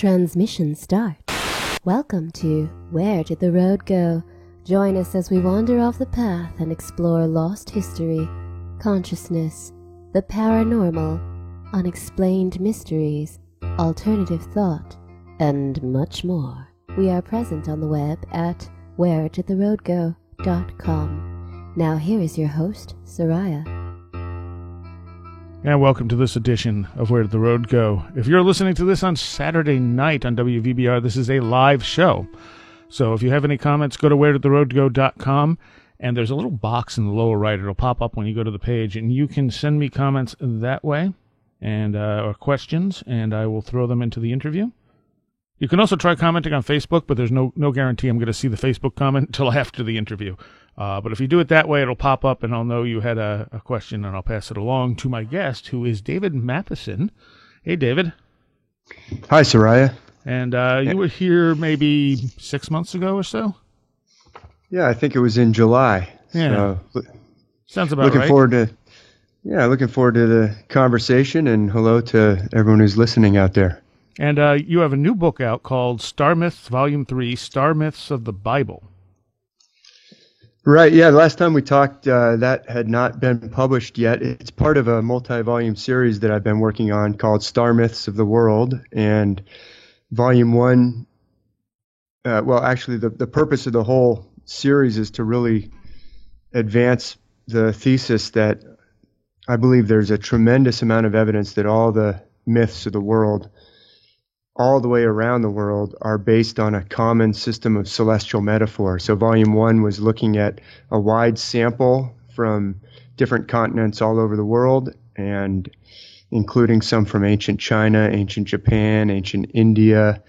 Transmission start. Welcome to Where Did the Road Go? Join us as we wander off the path and explore lost history, consciousness, the paranormal, unexplained mysteries, alternative thought, and much more. We are present on the web at wheredidtheroadgo.com. Now here is your host, Soraya. And welcome to this edition of Where Did the Road Go? If you're listening to this on Saturday night on WVBR, this is a live show. So if you have any comments, go to wheredidtheroadgo.com, and there's a little box in the lower right. It'll pop up when you go to the page, and you can send me comments that way, and or questions, and I will throw them into the interview. You can also try commenting on Facebook, but there's no guarantee I'm going to see the Facebook comment until after the interview. But if you do it that way, it'll pop up, and I'll know you had a question, and I'll pass it along to my guest, who is David Matheson. Hey, David. Hi, Soraya. And you were here maybe 6 months ago or so? Yeah, I think it was in July. Yeah. So, sounds about looking right. Looking forward to the conversation, and hello to everyone who's listening out there. And you have a new book out called Star Myths, Volume 3, Star Myths of the Bible. Right, yeah, the last time we talked, that had not been published yet. It's part of a multi-volume series that I've been working on called Star Myths of the World, and Volume 1, the purpose of the whole series is to really advance the thesis that I believe there's a tremendous amount of evidence that all the myths of the world, all the way around the world, are based on a common system of celestial metaphor. So Volume 1 was looking at a wide sample from different continents all over the world, and including some from ancient China, ancient Japan, ancient India,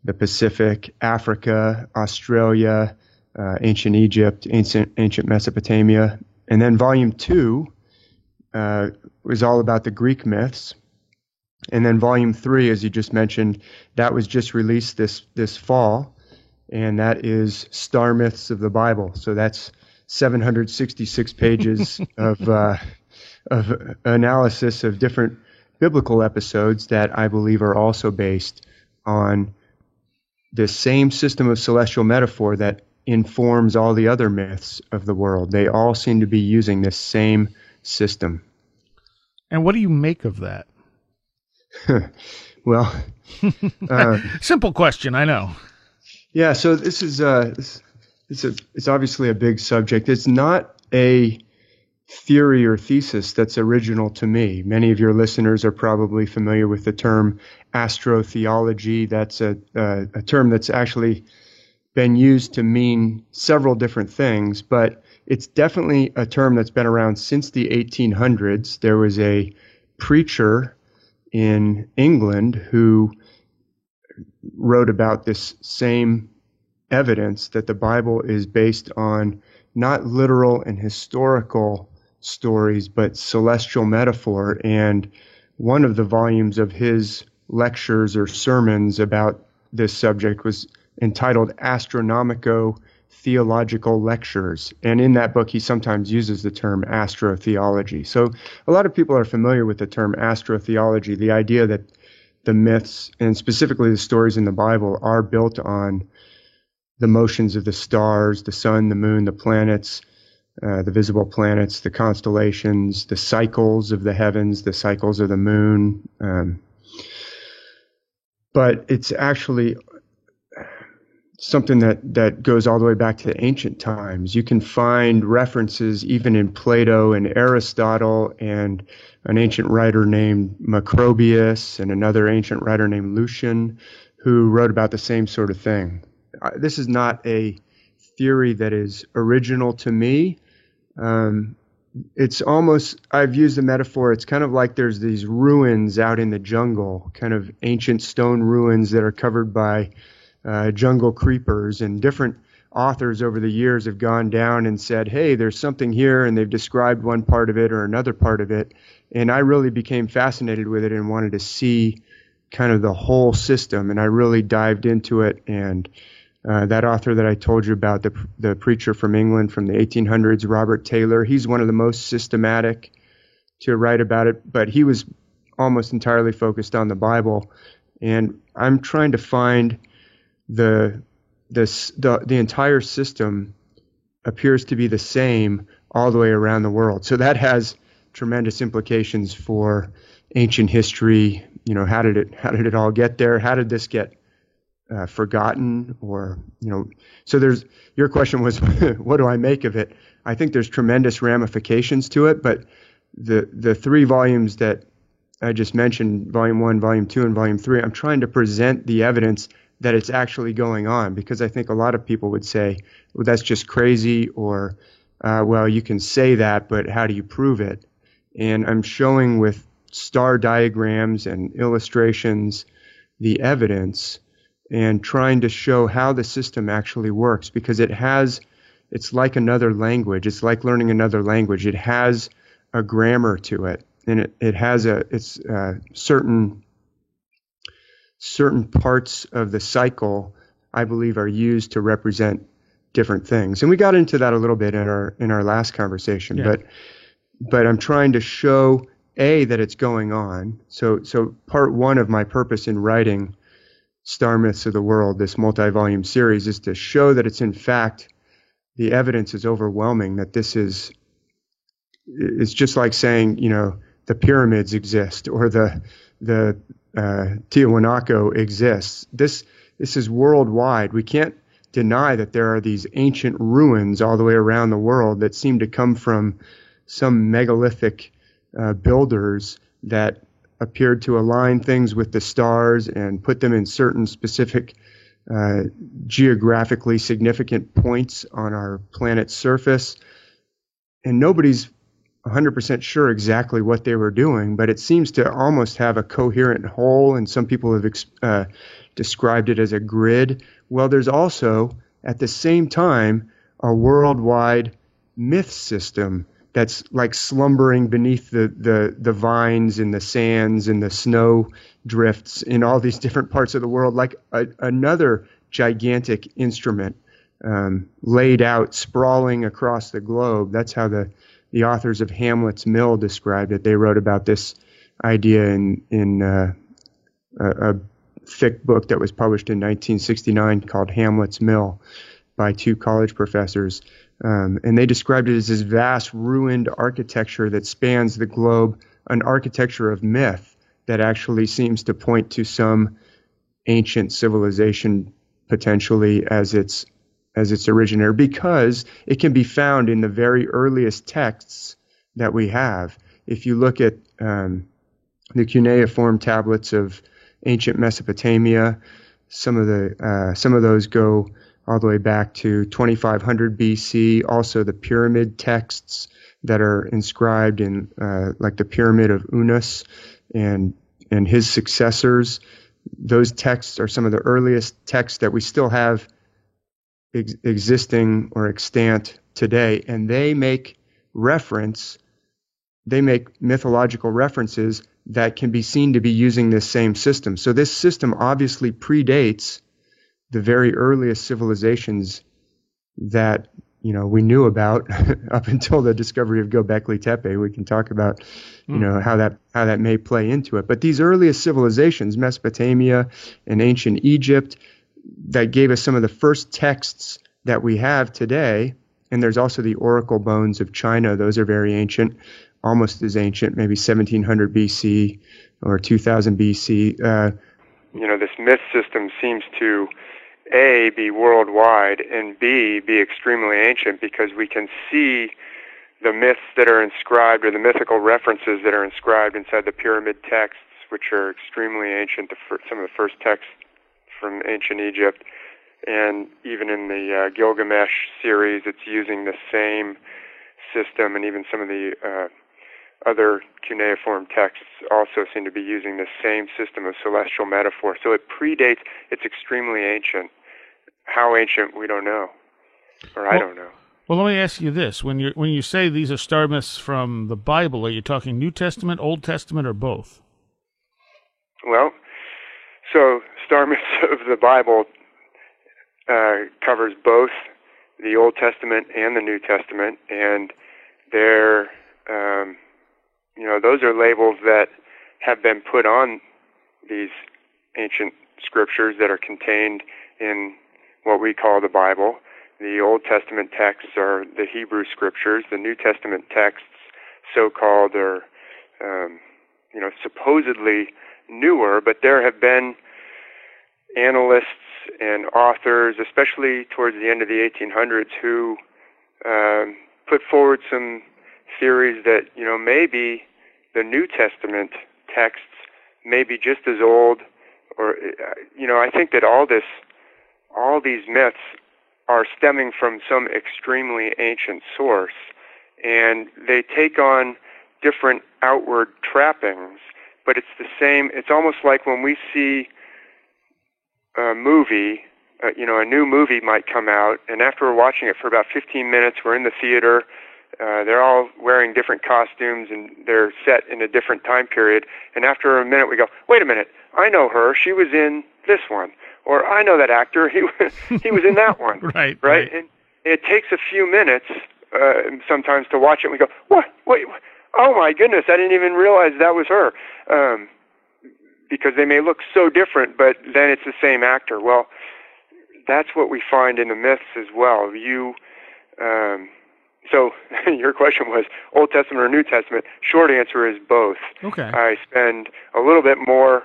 the Pacific, Africa, Australia, ancient Egypt, ancient Mesopotamia. And then Volume 2 was all about the Greek myths. And then Volume 3, as you just mentioned, that was just released this fall, and that is Star Myths of the Bible. So that's 766 pages of analysis of different biblical episodes that I believe are also based on the same system of celestial metaphor that informs all the other myths of the world. They all seem to be using this same system. And what do you make of that? Well, simple question, I know. Yeah, so this is it's obviously a big subject. It's not a theory or thesis that's original to me. Many of your listeners are probably familiar with the term astrotheology. That's a term that's actually been used to mean several different things, but it's definitely a term that's been around since the 1800s. There was a preacher in England who wrote about this same evidence that the Bible is based on not literal and historical stories, but celestial metaphor. And one of the volumes of his lectures or sermons about this subject was entitled Astronomico-Theological Lectures. And in that book, he sometimes uses the term astrotheology. So a lot of people are familiar with the term astrotheology, the idea that the myths, and specifically the stories in the Bible, are built on the motions of the stars, the sun, the moon, the planets, the visible planets, the constellations, the cycles of the heavens, the cycles of the moon. But it's actually something that goes all the way back to ancient times. You can find references even in Plato and Aristotle and an ancient writer named Macrobius and another ancient writer named Lucian who wrote about the same sort of thing. This is not a theory that is original to me. It's almost, I've used the metaphor, it's kind of like there's these ruins out in the jungle, kind of ancient stone ruins that are covered by jungle creepers, and different authors over the years have gone down and said, hey, there's something here, and they've described one part of it or another part of it. And I really became fascinated with it and wanted to see kind of the whole system, and I really dived into it. And that author that I told you about, the preacher from England from the 1800s, Robert Taylor, he's one of the most systematic to write about it, but he was almost entirely focused on the Bible. And I'm trying to find the entire system appears to be the same all the way around the world. So that has tremendous implications for ancient history. You know, how did it all get there? How did this get forgotten? Or, you know, so your question was, what do I make of it? I think there's tremendous ramifications to it, but the 3 volumes that I just mentioned, Volume 1, Volume 2, and Volume 3, I'm trying to present the evidence that it's actually going on, because I think a lot of people would say, well, that's just crazy, or, well, you can say that, but how do you prove it? And I'm showing with star diagrams and illustrations the evidence and trying to show how the system actually works, because it's like another language. It's like learning another language. It has a grammar to it, and it has certain parts of the cycle, I believe, are used to represent different things. And we got into that a little bit in our last conversation, Yeah. but I'm trying to show that it's going on. So part 1 of my purpose in writing Star Myths of the World, this multi-volume series, is to show that it's in fact, the evidence is overwhelming, that it's just like saying, you know, the pyramids exist, or the Tiwanaku exists. This is worldwide. We can't deny that there are these ancient ruins all the way around the world that seem to come from some megalithic builders that appeared to align things with the stars and put them in certain specific geographically significant points on our planet's surface. And nobody's 100% sure exactly what they were doing, but it seems to almost have a coherent whole, and some people have described it as a grid. Well, there's also, at the same time, a worldwide myth system that's like slumbering beneath the vines and the sands and the snow drifts in all these different parts of the world, like another gigantic instrument laid out, sprawling across the globe. That's how the authors of Hamlet's Mill described it. They wrote about this idea in a thick book that was published in 1969 called Hamlet's Mill by 2 college professors. And they described it as this vast ruined architecture that spans the globe, an architecture of myth that actually seems to point to some ancient civilization potentially as its originator, because it can be found in the very earliest texts that we have. If you look at the cuneiform tablets of ancient Mesopotamia, some of those go all the way back to 2500 BC. Also, the pyramid texts that are inscribed in, like the Pyramid of Unas and his successors. Those texts are some of the earliest texts that we still have existing or extant today, and they make mythological references that can be seen to be using this same system. So this system obviously predates the very earliest civilizations that, you know, we knew about up until the discovery of Göbekli Tepe. We can talk about, you know, how that may play into it. But these earliest civilizations, Mesopotamia and ancient Egypt, that gave us some of the first texts that we have today. And there's also the oracle bones of China. Those are very ancient, almost as ancient, maybe 1700 BC or 2000 BC. You know, this myth system seems to, A, be worldwide, and B, be extremely ancient, because we can see the myths that are inscribed, or the mythical references that are inscribed inside the pyramid texts, which are extremely ancient, some of the first texts from ancient Egypt. And even in the Gilgamesh series, it's using the same system, and even some of the other cuneiform texts also seem to be using the same system of celestial metaphor. So it predates, it's extremely ancient. How ancient, we don't know, or I don't know. Well, let me ask you this. When you say these are star myths from the Bible, are you talking New Testament, Old Testament, or both? Well, so star myths of the Bible covers both the Old Testament and the New Testament, and they're, you know, those are labels that have been put on these ancient scriptures that are contained in what we call the Bible. The Old Testament texts are the Hebrew scriptures. The New Testament texts, so-called, are supposedly newer, but there have been analysts and authors, especially towards the end of the 1800s, who put forward some theories that maybe the New Testament texts may be just as old, or I think that all these myths are stemming from some extremely ancient source, and they take on different outward trappings, but it's the same. It's almost like when we see a movie, a new movie might come out, and after we're watching it for about 15 minutes, we're in the theater, they're all wearing different costumes, and they're set in a different time period, and after a minute we go, wait a minute, I know her, she was in this one, or I know that actor, he was in that one. Right. And it takes a few minutes sometimes to watch it, and we go, what, wait, oh my goodness, I didn't even realize that was her. Because they may look so different, but then it's the same actor. Well, that's what we find in the myths as well. So your question was Old Testament or New Testament? Short answer is both. Okay. I spend a little bit more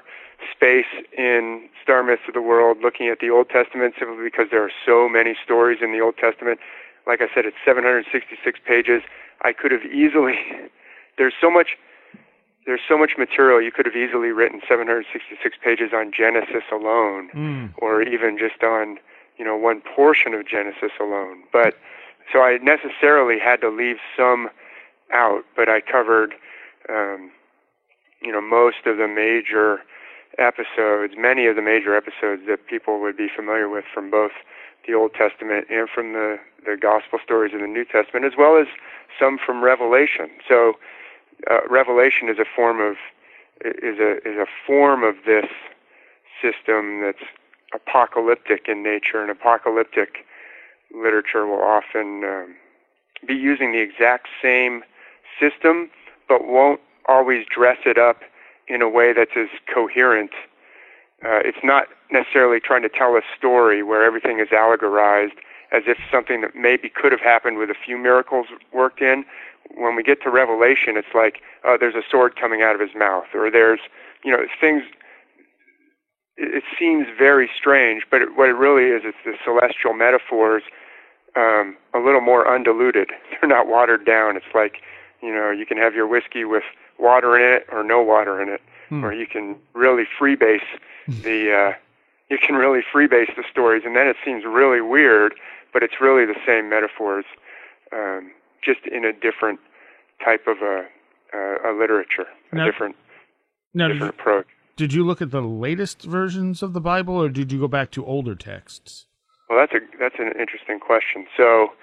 space in Star Myths of the World looking at the Old Testament simply because there are so many stories in the Old Testament. Like I said, it's 766 pages. I could have easily, there's so much material. You could have easily written 766 pages on Genesis alone, or even just on, one portion of Genesis alone. But so I necessarily had to leave some out, but I covered, most of the major episodes, many of the major episodes that people would be familiar with from both the Old Testament and from the Gospel stories in the New Testament, as well as some from Revelation. So Revelation is a form of this system that's apocalyptic in nature, and apocalyptic literature will often be using the exact same system, but won't always dress it up in a way that's as coherent. It's not necessarily trying to tell a story where everything is allegorized as if something that maybe could have happened with a few miracles worked in. When we get to Revelation, it's like there's a sword coming out of his mouth, or there's, things. It seems very strange, but what it really is, it's the celestial metaphors, a little more undiluted. They're not watered down. It's like, you can have your whiskey with water in it or no water in it, or you can really freebase the stories, and then it seems really weird, but it's really the same metaphors. Just in a different type of a literature, different approach. Did you look at the latest versions of the Bible, or did you go back to older texts? Well, that's an interesting question. So,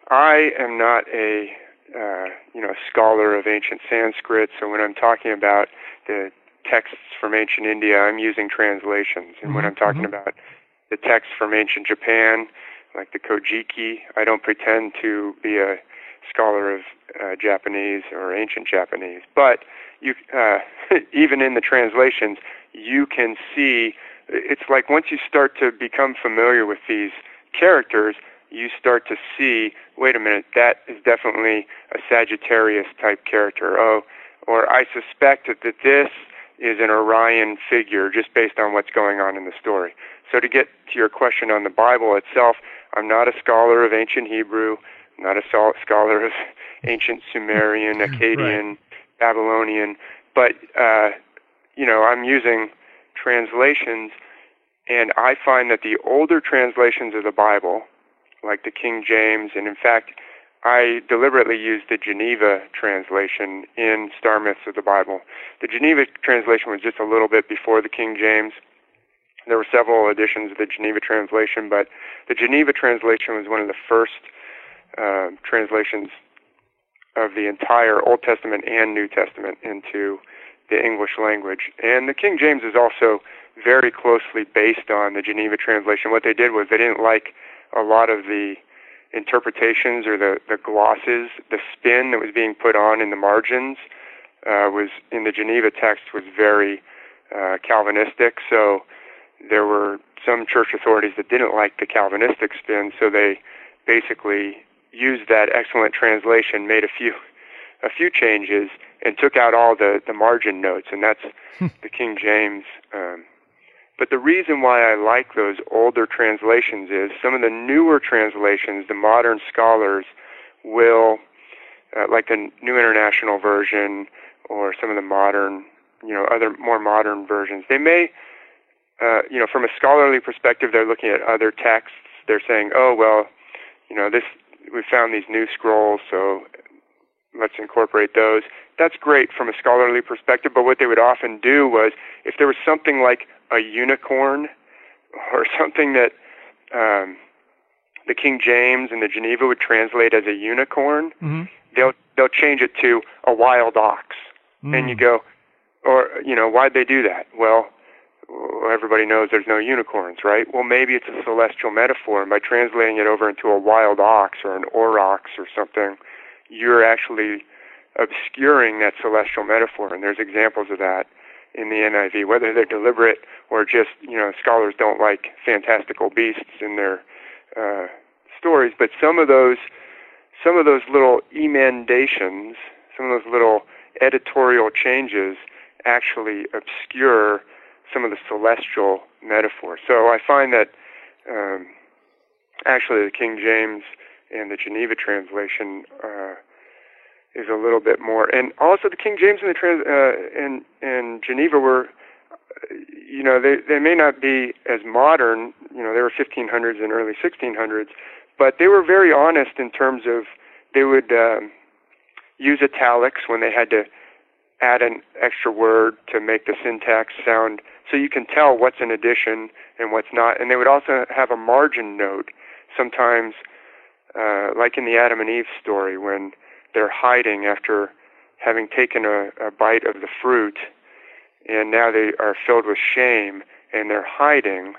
I am not a scholar of ancient Sanskrit. So when I'm talking about the texts from ancient India, I'm using translations, and when I'm talking about the texts from ancient Japan, like the Kojiki, I don't pretend to be a scholar of Japanese or ancient Japanese, but you even in the translations, you can see, it's like once you start to become familiar with these characters, you start to see, wait a minute, that is definitely a Sagittarius type character. Oh, or I suspect that this is an Orion figure just based on what's going on in the story. So to get to your question on the Bible itself, I'm not a scholar of ancient Hebrew, not a scholar of ancient Sumerian, Akkadian, Babylonian, but, I'm using translations, and I find that the older translations of the Bible, like the King James, and in fact, I deliberately used the Geneva translation in Star Myths of the Bible. The Geneva translation was just a little bit before the King James. There were several editions of the Geneva translation, but the Geneva translation was one of the first translations of the entire Old Testament and New Testament into the English language. And the King James is also very closely based on the Geneva translation. What they did was they didn't like a lot of the interpretations or the glosses, the spin that was being put on in the margins was in the Geneva text was very Calvinistic. So there were some church authorities that didn't like the Calvinistic spin, so they basically used that excellent translation, made a few changes, and took out all the margin notes, and that's the King James. But the reason why I like those older translations is some of the newer translations, the modern scholars will, like the New International Version or some of the modern, other more modern versions, they may, from a scholarly perspective, they're looking at other texts. They're saying, oh, well, we found these new scrolls, so let's incorporate those. That's great from a scholarly perspective, but what they would often do was, if there was something like a unicorn or something that the King James and the Geneva would translate as a unicorn, they'll change it to a wild ox. And you go, or, why'd they do that? Well, everybody knows there's no unicorns, right? Well, maybe it's a celestial metaphor, and by translating it over into a wild ox or an aurochs or something, you're actually obscuring that celestial metaphor, and there's examples of that in the NIV, whether they're deliberate or just, scholars don't like fantastical beasts in their stories, but some of those little emendations, some of those little editorial changes actually obscure some of the celestial metaphors. So I find that actually the King James and the Geneva translation is a little bit more, and also the King James and the and Geneva were, they may not be as modern. They were 1500s and early 1600s, but they were very honest in terms of they would use italics when they had to add an extra word to make the syntax sound, so you can tell what's an addition and what's not. And they would also have a margin note sometimes, like in the Adam and Eve story, when they're hiding after having taken a bite of the fruit, and now they are filled with shame, and they're hiding,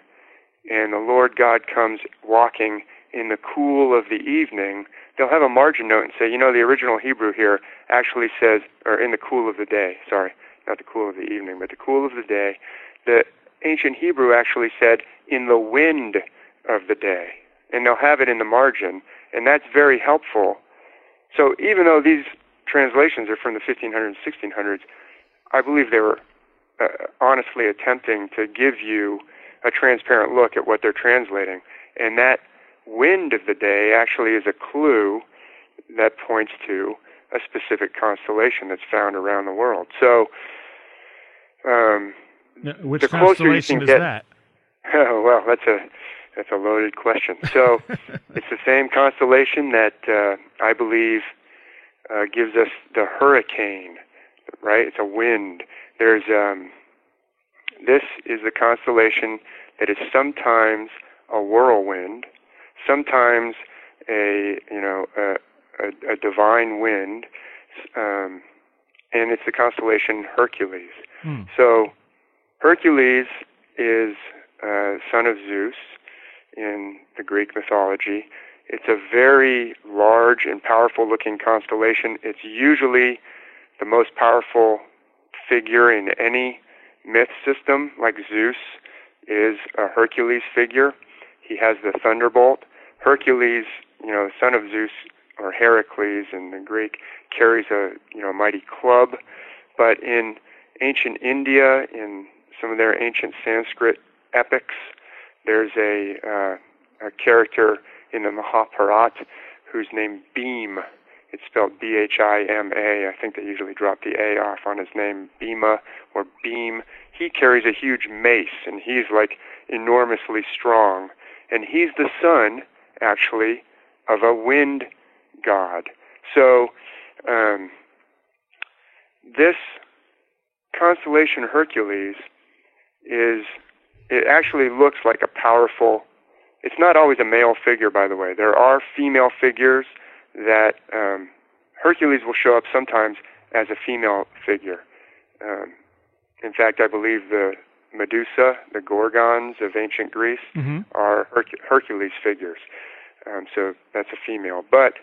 and the Lord God comes walking in the cool of the evening. They'll have a margin note and say, the original Hebrew here actually says, or in the cool of the day, sorry, not the cool of the evening, but the cool of the day. The ancient Hebrew actually said, in the wind of the day. And they'll have it in the margin, and that's very helpful. So even though these translations are from the 1500s, 1600s, I believe they were honestly attempting to give you a transparent look at what they're translating. And that wind of the day actually is a clue that points to a specific constellation that's found around the world. So, which constellation is that? Oh, well, that's a loaded question. So, it's the same constellation that I believe gives us the hurricane, right? It's a wind. There's this is the constellation that is sometimes a whirlwind, sometimes a divine wind, and it's the constellation Hercules. So Hercules is son of Zeus in the Greek mythology. It's a very large and powerful-looking constellation. It's usually the most powerful figure in any myth system, like Zeus is a Hercules figure. He has the thunderbolt. Hercules, son of Zeus, or Heracles in the Greek, carries a mighty club. But in ancient India, in some of their ancient Sanskrit epics, there's a character in the Mahabharata who's named Bhima. It's spelled B-H-I-M-A. I think they usually drop the A off on his name, Bhima or Beam. He carries a huge mace, and he's like enormously strong. And he's the son, actually, of a wind god. So this constellation Hercules it actually looks like a powerful, it's not always a male figure, by the way. There are female figures that Hercules will show up sometimes as a female figure. In fact, I believe the Medusa, the Gorgons of ancient Greece, are Hercules figures. So that's a female. But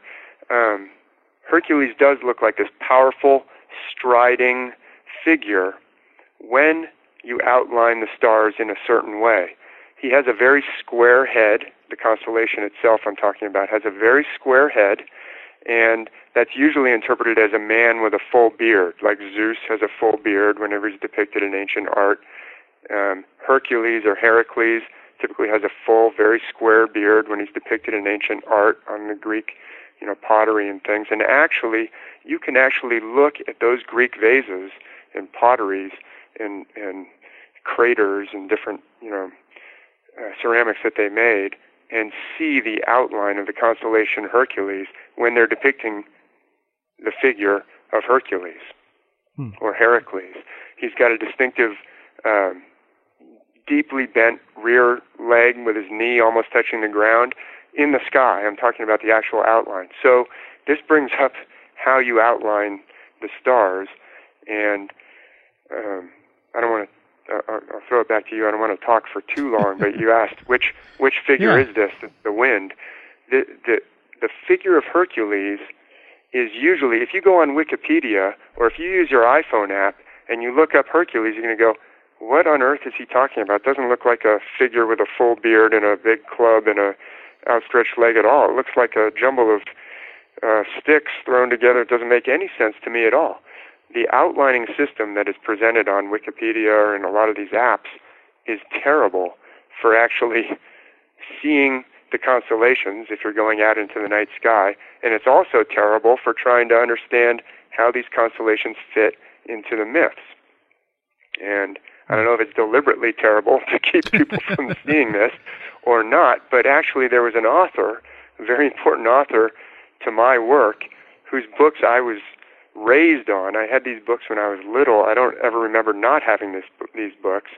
Hercules does look like this powerful, striding figure when you outline the stars in a certain way. He has a very square head. The constellation itself I'm talking about has a very square head, and that's usually interpreted as a man with a full beard, like Zeus has a full beard whenever he's depicted in ancient art. Hercules or Heracles typically has a full, very square beard when he's depicted in ancient art on the Greek, pottery and things. And actually, you can actually look at those Greek vases and potteries and craters and different, ceramics that they made and see the outline of the constellation Hercules when they're depicting the figure of Hercules or Heracles. He's got a distinctive deeply bent rear leg with his knee almost touching the ground in the sky. I'm talking about the actual outline. So this brings up how you outline the stars, and I don't want to. I'll throw it back to you. I don't want to talk for too long, but you asked which figure is this? The wind. The figure of Hercules is usually, if you go on Wikipedia or if you use your iPhone app and you look up Hercules, you're going to go, what on earth is he talking about? It doesn't look like a figure with a full beard and a big club and a outstretched leg at all. It looks like a jumble of sticks thrown together. It doesn't make any sense to me at all. The outlining system that is presented on Wikipedia and a lot of these apps is terrible for actually seeing the constellations if you're going out into the night sky, and it's also terrible for trying to understand how these constellations fit into the myths. And I don't know if it's deliberately terrible to keep people from seeing this or not, but actually there was an author, a very important author to my work, whose books I was raised on. I had these books when I was little. I don't ever remember not having these books,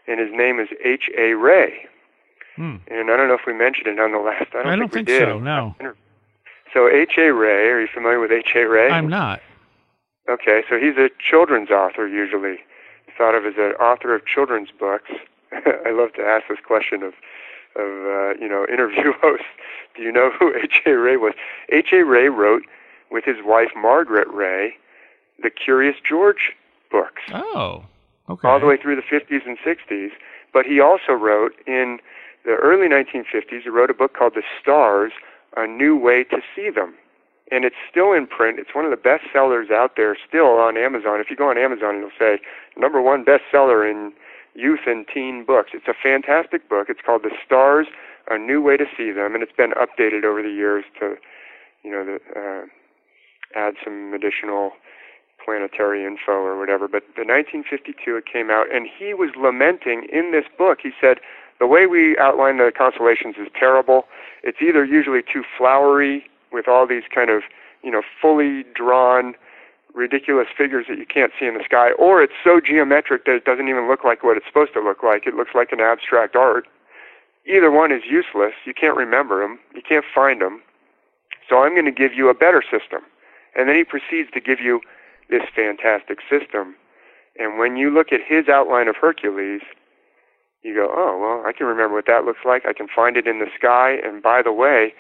and his name is H.A. Rey. And I don't know if we mentioned it on the last. I don't think we did. So, no. So H.A. Rey, are you familiar with H.A. Rey? I'm not. Okay, so he's a children's author usually. Thought of as an author of children's books. I love to ask this question of interview hosts. Do you know who H.A. Rey was? H.A. Rey wrote with his wife Margaret Rey the Curious George books. Oh, okay. All the way through the 50s and 60s. But he also wrote in the early 1950s, he wrote a book called The Stars, A New Way to See Them. And it's still in print. It's one of the best sellers out there still on Amazon. If you go on Amazon, it'll say #1 bestseller in youth and teen books. It's a fantastic book. It's called The Stars, A New Way to See Them, and it's been updated over the years to, add some additional planetary info or whatever. But the 1952 it came out, and he was lamenting in this book. He said, the way we outline the constellations is terrible. It's either usually too flowery with all these kind of, fully drawn, ridiculous figures that you can't see in the sky, or it's so geometric that it doesn't even look like what it's supposed to look like. It looks like an abstract art. Either one is useless. You can't remember them. You can't find them. So I'm going to give you a better system. And then he proceeds to give you this fantastic system. And when you look at his outline of Hercules, you go, oh, well, I can remember what that looks like. I can find it in the sky. And by the way,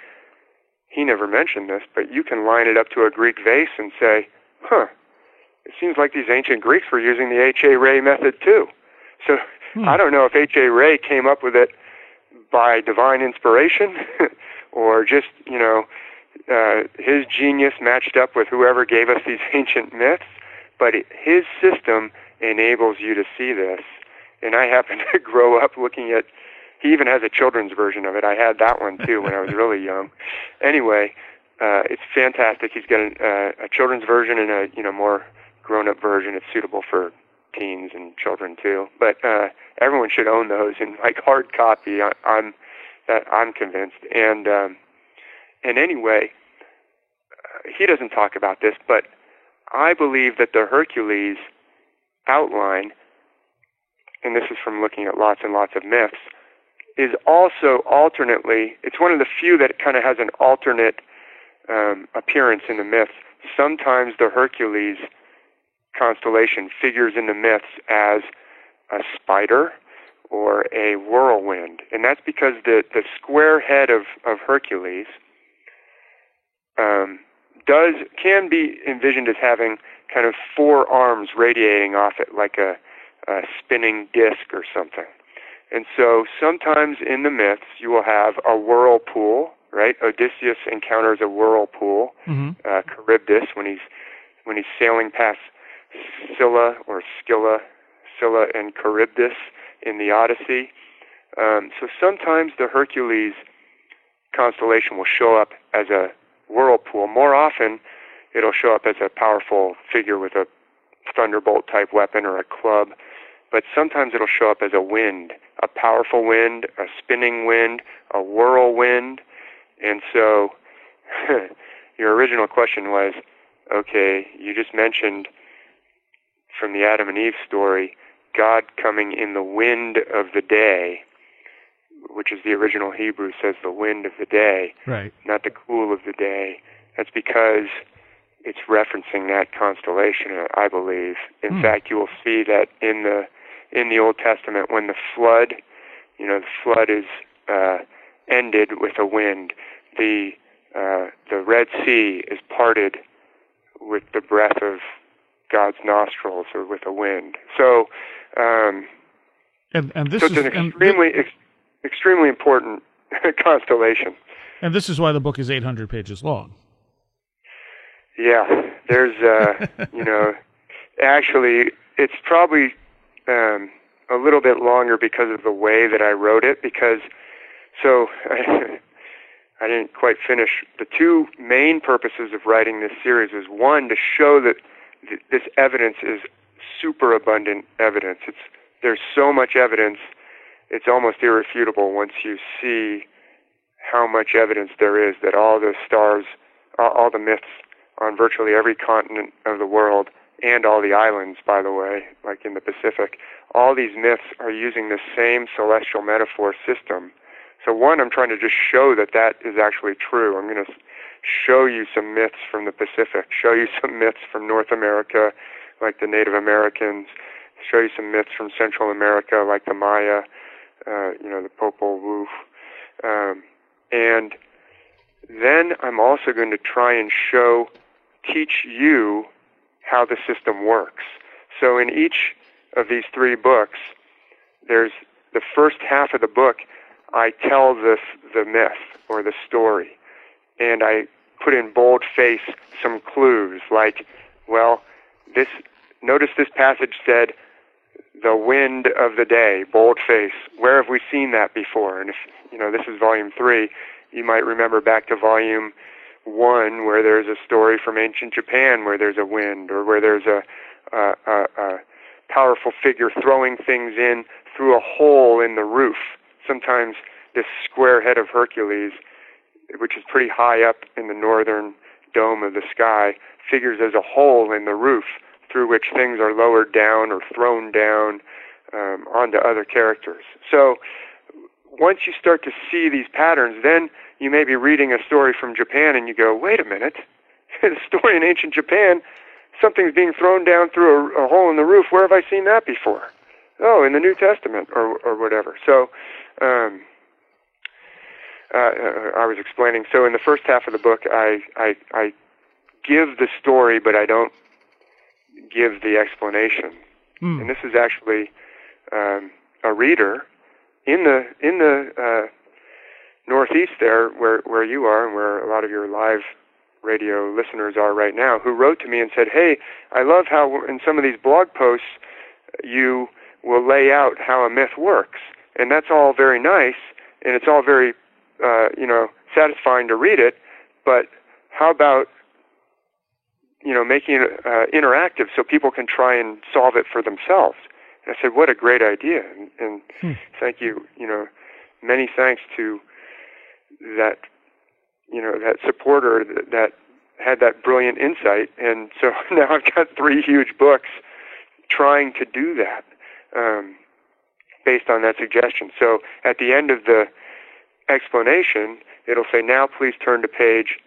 he never mentioned this, but you can line it up to a Greek vase and say, it seems like these ancient Greeks were using the H.A. Rey method too. So I don't know if H.A. Rey came up with it by divine inspiration or just, his genius matched up with whoever gave us these ancient myths, but his system enables you to see this. And I happen to grow up looking at, he even has a children's version of it. I had that one too when I was really young. Anyway, it's fantastic. He's got a children's version and a more grown-up version. It's suitable for teens and children too. But everyone should own those in hard copy. I'm convinced. And anyway, he doesn't talk about this, but I believe that the Hercules outline, and this is from looking at lots and lots of myths, is also alternately, it's one of the few that kind of has an alternate appearance in the myths. Sometimes the Hercules constellation figures in the myths as a spider or a whirlwind. And that's because the square head of Hercules can be envisioned as having kind of four arms radiating off it like a spinning disc or something. And so sometimes in the myths you will have a whirlpool, right? Odysseus encounters a whirlpool, Charybdis, when he's sailing past Scylla and Charybdis in the Odyssey. So sometimes the Hercules constellation will show up as a whirlpool. More often, it'll show up as a powerful figure with a thunderbolt-type weapon or a club. But sometimes it'll show up as a wind, a powerful wind, a spinning wind, a whirlwind. And so your original question was, okay, you just mentioned from the Adam and Eve story, God coming in the wind of the day, which is the original Hebrew says the wind of the day, right? Not the cool of the day. That's because it's referencing that constellation, I believe. In fact, you will see that in the Old Testament, when the flood is ended with a wind. The Red Sea is parted with the breath of God's nostrils or with a wind. So, and this is an extremely important constellation. And this is why the book is 800 pages long. Yeah, there's actually it's probably a little bit longer because of the way that I wrote it. I didn't quite finish. The two main purposes of writing this series is, one, to show that this evidence is super abundant evidence. There's so much evidence, it's almost irrefutable once you see how much evidence there is that all the stars, all the myths on virtually every continent of the world, and all the islands, by the way, like in the Pacific, all these myths are using the same celestial metaphor system. So one, I'm trying to just show that is actually true. I'm going to show you some myths from the Pacific, show you some myths from North America, like the Native Americans, show you some myths from Central America, like the Maya, the Popol Vuh. And then I'm also going to try and teach you how the system works. So in each of these three books, there's the first half of the book, I tell the myth or the story, and I put in boldface some clues like, notice this passage said, the wind of the day, boldface. Where have we seen that before? And if, this is volume 3, you might remember back to volume 1 where there's a story from ancient Japan where there's a wind, or where there's a powerful figure throwing things in through a hole in the roof. Sometimes this square head of Hercules, which is pretty high up in the northern dome of the sky, figures as a hole in the roof through which things are lowered down or thrown down onto other characters. So once you start to see these patterns, then you may be reading a story from Japan and you go, wait a minute, the story in ancient Japan, something's being thrown down through a hole in the roof. Where have I seen that before? Oh, in the New Testament or whatever. So I was explaining. So in the first half of the book, I give the story, but I don't give the explanation. And this is actually a reader in the Northeast there, where you are, and where a lot of your live radio listeners are right now, who wrote to me and said, hey, I love how in some of these blog posts you will lay out how a myth works. And that's all very nice, and it's all very, satisfying to read it, but how about, making it interactive so people can try and solve it for themselves? And I said, what a great idea, and thank you, many thanks to that, that supporter that had that brilliant insight. And so now I've got 3 huge books trying to do that, based on that suggestion. So at the end of the explanation, it'll say, now please turn to page,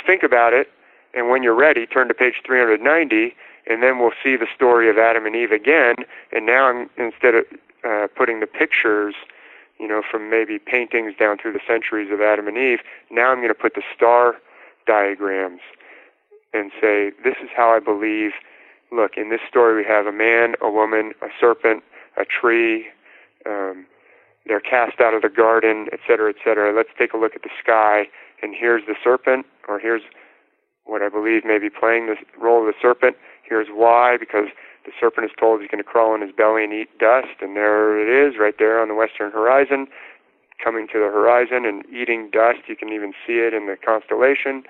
think about it, and when you're ready, turn to page 390, and then we'll see the story of Adam and Eve again. And now instead of putting the pictures, from maybe paintings down through the centuries of Adam and Eve, now I'm going to put the star diagrams and say, this is how I believe look, in this story we have a man, a woman, a serpent, a tree, they're cast out of the garden, etc., etc. Let's take a look at the sky, and here's the serpent, or here's what I believe may be playing the role of the serpent. Here's why, because the serpent is told he's going to crawl on his belly and eat dust, and there it is, right there on the western horizon, coming to the horizon and eating dust. You can even see it in the constellation.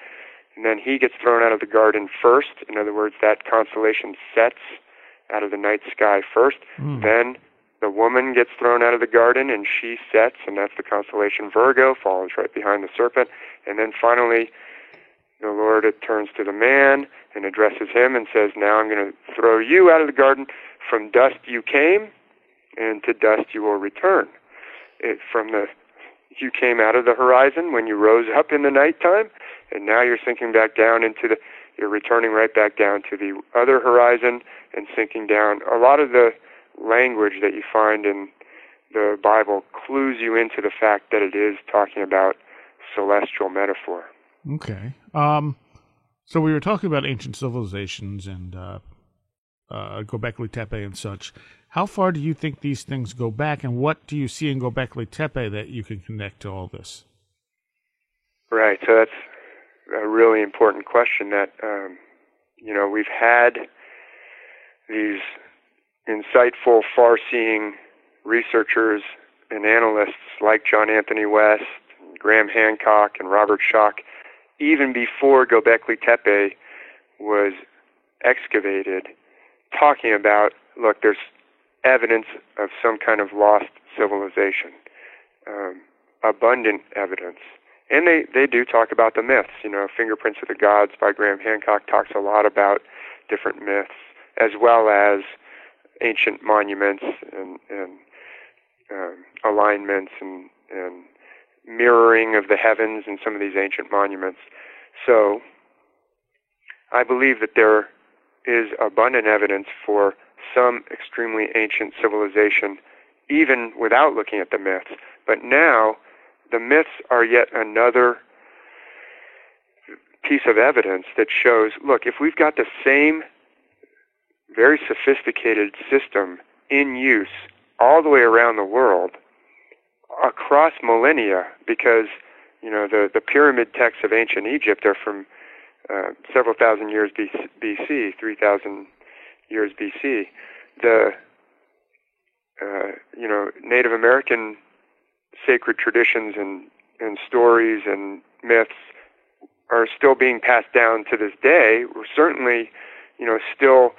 And then he gets thrown out of the garden first. In other words, that constellation sets out of the night sky first. Then the woman gets thrown out of the garden, and she sets, and that's the constellation Virgo, follows right behind the serpent. And then finally, the Lord turns to the man and addresses him and says, now I'm going to throw you out of the garden. From dust you came, and to dust you will return. You came out of the horizon when you rose up in the nighttime, and now you're sinking back down you're returning right back down to the other horizon and sinking down. A lot of the language that you find in the Bible clues you into the fact that it is talking about celestial metaphor. Okay. So we were talking about ancient civilizations and Göbekli Tepe and such. How far do you think these things go back, and what do you see in Göbekli Tepe that you can connect to all this? Right. So that's a really important question that, we've had these insightful, far-seeing researchers and analysts like John Anthony West, Graham Hancock, and Robert Schoch, even before Göbekli Tepe was excavated, talking about, look, there's evidence of some kind of lost civilization, abundant evidence. And they do talk about the myths. Fingerprints of the Gods by Graham Hancock talks a lot about different myths, as well as ancient monuments and alignments and mirroring of the heavens in some of these ancient monuments. So I believe that there is abundant evidence for some extremely ancient civilization, even without looking at the myths. But now the myths are yet another piece of evidence that shows, look, if we've got the same very sophisticated system in use all the way around the world, across millennia, because the pyramid texts of ancient Egypt are from several thousand years BC, 3,000 years BC. The Native American sacred traditions and stories and myths are still being passed down to this day. We're certainly, still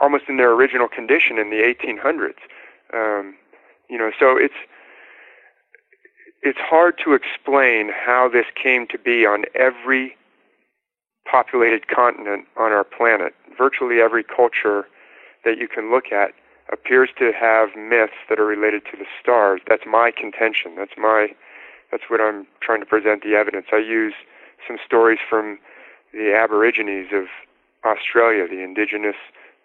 almost in their original condition in the 1800s. So it's hard to explain how this came to be on every populated continent on our planet. Virtually every culture that you can look at appears to have myths that are related to the stars. That's my contention. That's what I'm trying to present the evidence. I use some stories from the Aborigines of Australia, the indigenous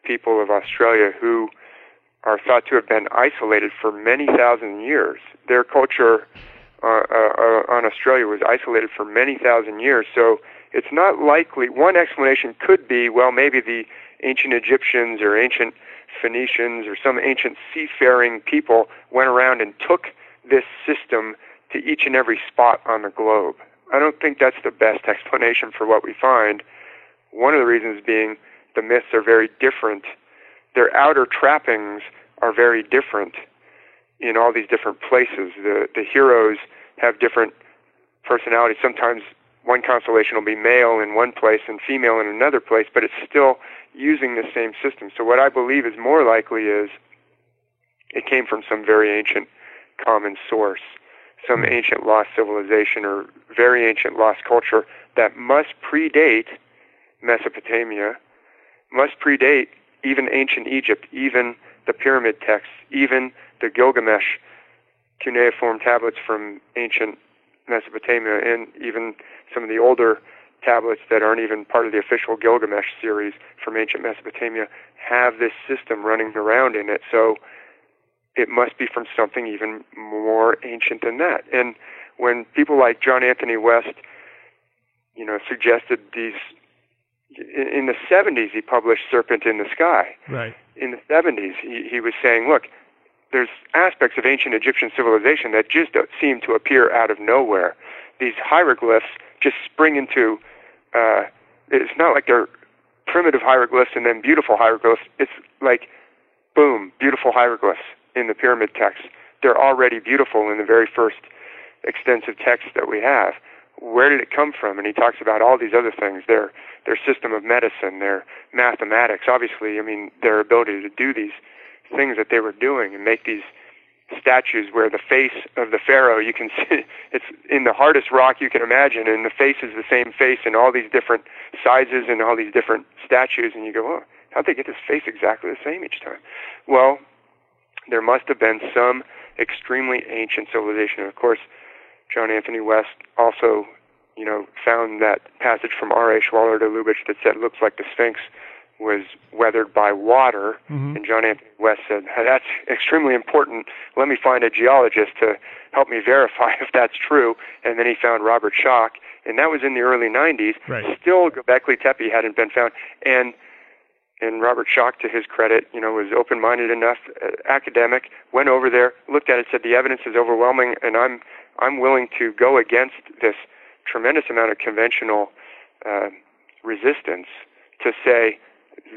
people of Australia, who are thought to have been isolated for many thousand years. Their culture on Australia was isolated for many thousand years, so it's not likely. One explanation could be, well, maybe the ancient Egyptians or ancient Phoenicians or some ancient seafaring people went around and took this system to each and every spot on the globe. I don't think that's the best explanation for what we find. One of the reasons being the myths are very different. Their outer trappings are very different in all these different places. The heroes have different personalities. Sometimes one constellation will be male in one place and female in another place, but it's still using the same system. So what I believe is more likely is it came from some very ancient common source, some ancient lost civilization or very ancient lost culture that must predate Mesopotamia, must predate even ancient Egypt, even the pyramid texts, even the Gilgamesh cuneiform tablets from ancient Mesopotamia, and even some of the older tablets that aren't even part of the official Gilgamesh series from ancient Mesopotamia have this system running around in it. So it must be from something even more ancient than that. And when people like John Anthony West, suggested these, in the 70s, he published Serpent in the Sky. Right. In the 70s, he was saying, look, there's aspects of ancient Egyptian civilization that just seem to appear out of nowhere. These hieroglyphs just spring into, it's not like they're primitive hieroglyphs and then beautiful hieroglyphs. It's like, boom, beautiful hieroglyphs in the pyramid text. They're already beautiful in the very first extensive text that we have. Where did it come from? And he talks about all these other things, their system of medicine, their mathematics, obviously, I mean, their ability to do these things that they were doing and make these statues where the face of the pharaoh, you can see, it's in the hardest rock you can imagine, and the face is the same face in all these different sizes and all these different statues, and you go, oh, how'd they get this face exactly the same each time? Well, there must have been some extremely ancient civilization. And of course, John Anthony West also, found that passage from R.A. Schwaller to Lubitsch that said, looks like the Sphinx was weathered by water. Mm-hmm. And John Anthony West said, that's extremely important. Let me find a geologist to help me verify if that's true. And then he found Robert Schoch, and that was in the early 90s. Right. Still, Göbekli Tepe hadn't been found. And Robert Schoch, to his credit, was open-minded enough, academic, went over there, looked at it, said the evidence is overwhelming, and I'm willing to go against this tremendous amount of conventional resistance to say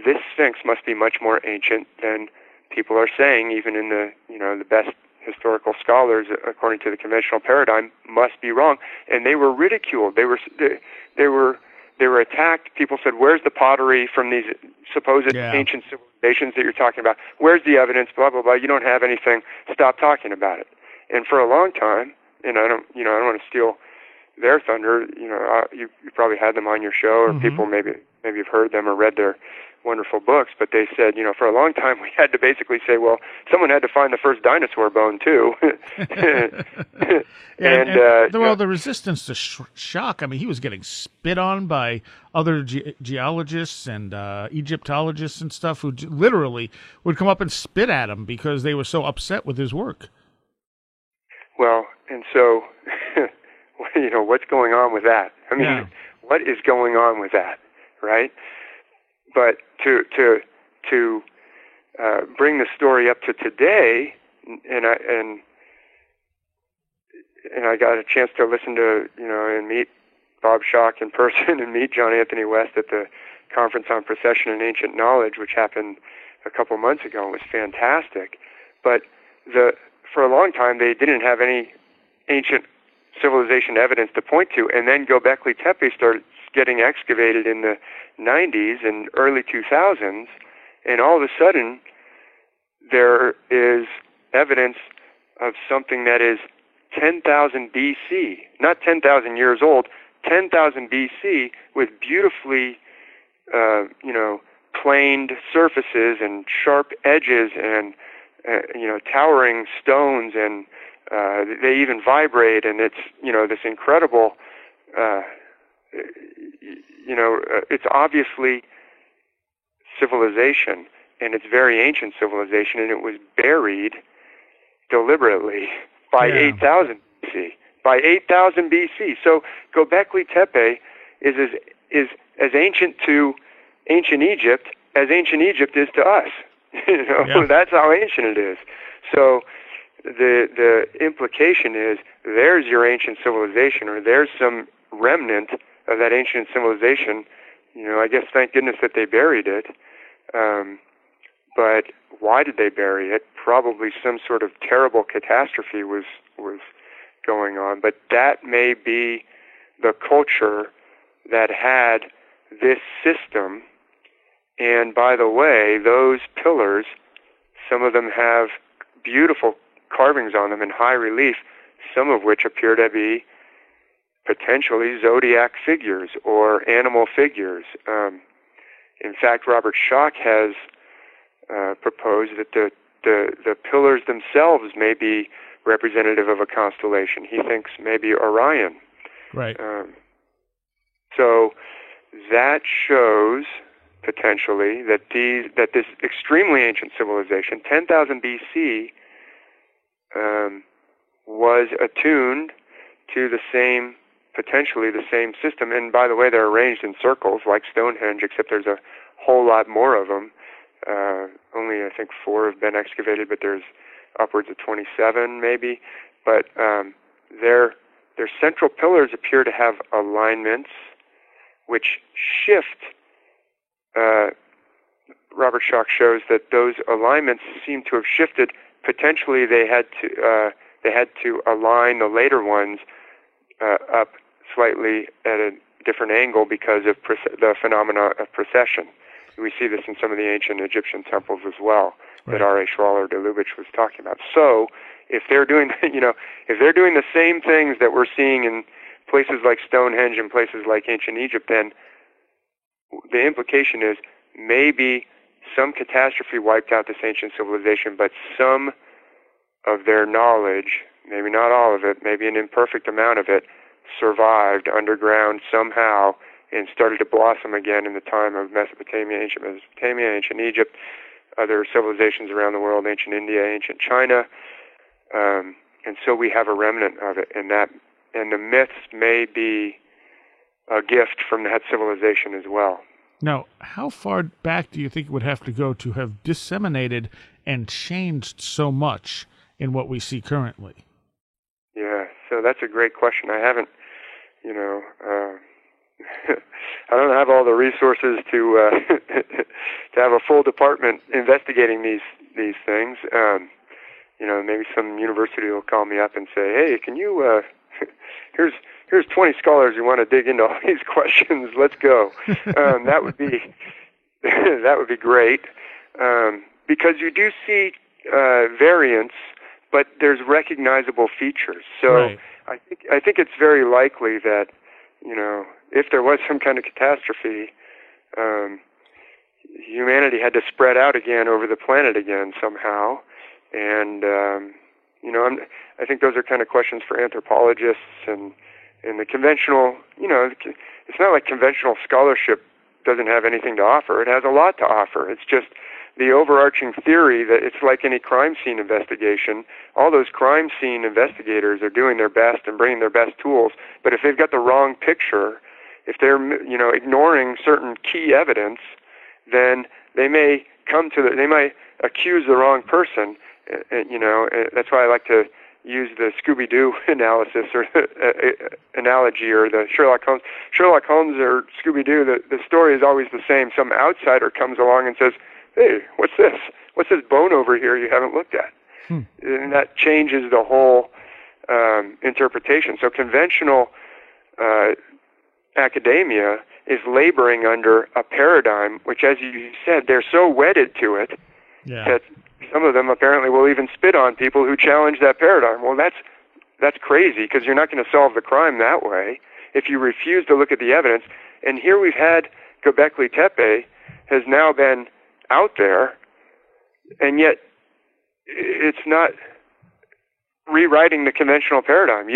this Sphinx must be much more ancient than people are saying, even in the best historical scholars, according to the conventional paradigm, must be wrong. And they were ridiculed. They were attacked. People said, where's the pottery from these supposed ancient civilizations that you're talking about? Where's the evidence? Blah, blah, blah. You don't have anything. Stop talking about it. And for a long time, and I don't want to steal their thunder. You probably had them on your show, or mm-hmm. people maybe have heard them or read their wonderful books. But they said, for a long time, we had to basically say, well, someone had to find the first dinosaur bone too. The resistance to Schoch. I mean, he was getting spit on by other geologists and Egyptologists and stuff who literally would come up and spit at him because they were so upset with his work. Well, and so, what's going on with that? I mean, What is going on with that, right? But to bring the story up to today, and I got a chance to listen to, and meet Bob Schoch in person and meet John Anthony West at the Conference on Precession and Ancient Knowledge, which happened a couple months ago. It was fantastic. But for a long time, they didn't have any ancient civilization evidence to point to, and then Göbekli Tepe started getting excavated in the 90s and early 2000s, and all of a sudden, there is evidence of something that is 10,000 BC, not 10,000 years old, 10,000 BC, with beautifully, planed surfaces and sharp edges and towering stones, and they even vibrate, and it's, this incredible, it's obviously civilization, and it's very ancient civilization, and it was buried deliberately by 8,000 BC. By 8,000 BC. So Göbekli Tepe is as ancient to ancient Egypt as ancient Egypt is to us. That's how ancient it is. So the implication is there's your ancient civilization, or there's some remnant of that ancient civilization. I guess thank goodness that they buried it. But why did they bury it? Probably some sort of terrible catastrophe was going on. But that may be the culture that had this system. And by the way, those pillars, some of them have beautiful carvings on them in high relief, some of which appear to be potentially zodiac figures or animal figures. In fact, Robert Schoch has proposed that the pillars themselves may be representative of a constellation. He thinks maybe Orion. Right. So that shows potentially that this extremely ancient civilization, 10,000 BC, was attuned to the same potentially the same system. And by the way, they're arranged in circles like Stonehenge, except there's a whole lot more of them. Only, I think, 4 have been excavated, but there's upwards of 27 maybe. But their central pillars appear to have alignments which shift. Robert Schoch shows that those alignments seem to have shifted. Potentially, they had to align the later ones up slightly at a different angle because of the phenomena of precession. We see this in some of the ancient Egyptian temples as well, that R.A. Schwaller de Lubitsch was talking about. So, if they're doing, if they're doing the same things that we're seeing in places like Stonehenge and places like ancient Egypt, then the implication is maybe some catastrophe wiped out this ancient civilization, but some of their knowledge, maybe not all of it, maybe an imperfect amount of it, survived underground somehow and started to blossom again in the time of Mesopotamia, ancient Egypt, other civilizations around the world, ancient India, ancient China, and so we have a remnant of it, and the myths may be a gift from that civilization as well. Now, how far back do you think it would have to go to have disseminated and changed so much in what we see currently? Yeah, so that's a great question. I haven't, I don't have all the resources to to have a full department investigating these things. Maybe some university will call me up and say, "Hey, can you? Here's 20 scholars who want to dig into all these questions. Let's go." That would be great, because you do see variants, but there's recognizable features. So right. I think it's very likely that if there was some kind of catastrophe, humanity had to spread out again over the planet again somehow, and I think those are kind of questions for anthropologists and the conventional. It's not like conventional scholarship doesn't have anything to offer. It has a lot to offer. It's just the overarching theory that it's like any crime scene investigation. All those crime scene investigators are doing their best and bringing their best tools, but if they've got the wrong picture, if they're ignoring certain key evidence, then they may they might accuse the wrong person. That's why I like to use the Scooby-Doo analysis or analogy, or the Sherlock Holmes. Sherlock Holmes or Scooby-Doo, the story is always the same. Some outsider comes along and says, "Hey, what's this? What's this bone over here you haven't looked at?" And that changes the whole interpretation. So conventional academia is laboring under a paradigm which, as you said, they're so wedded to it that some of them apparently will even spit on people who challenge that paradigm. Well, that's crazy, because you're not going to solve the crime that way if you refuse to look at the evidence. And here we've had Göbekli Tepe has now been out there, and yet it's not rewriting the conventional paradigm.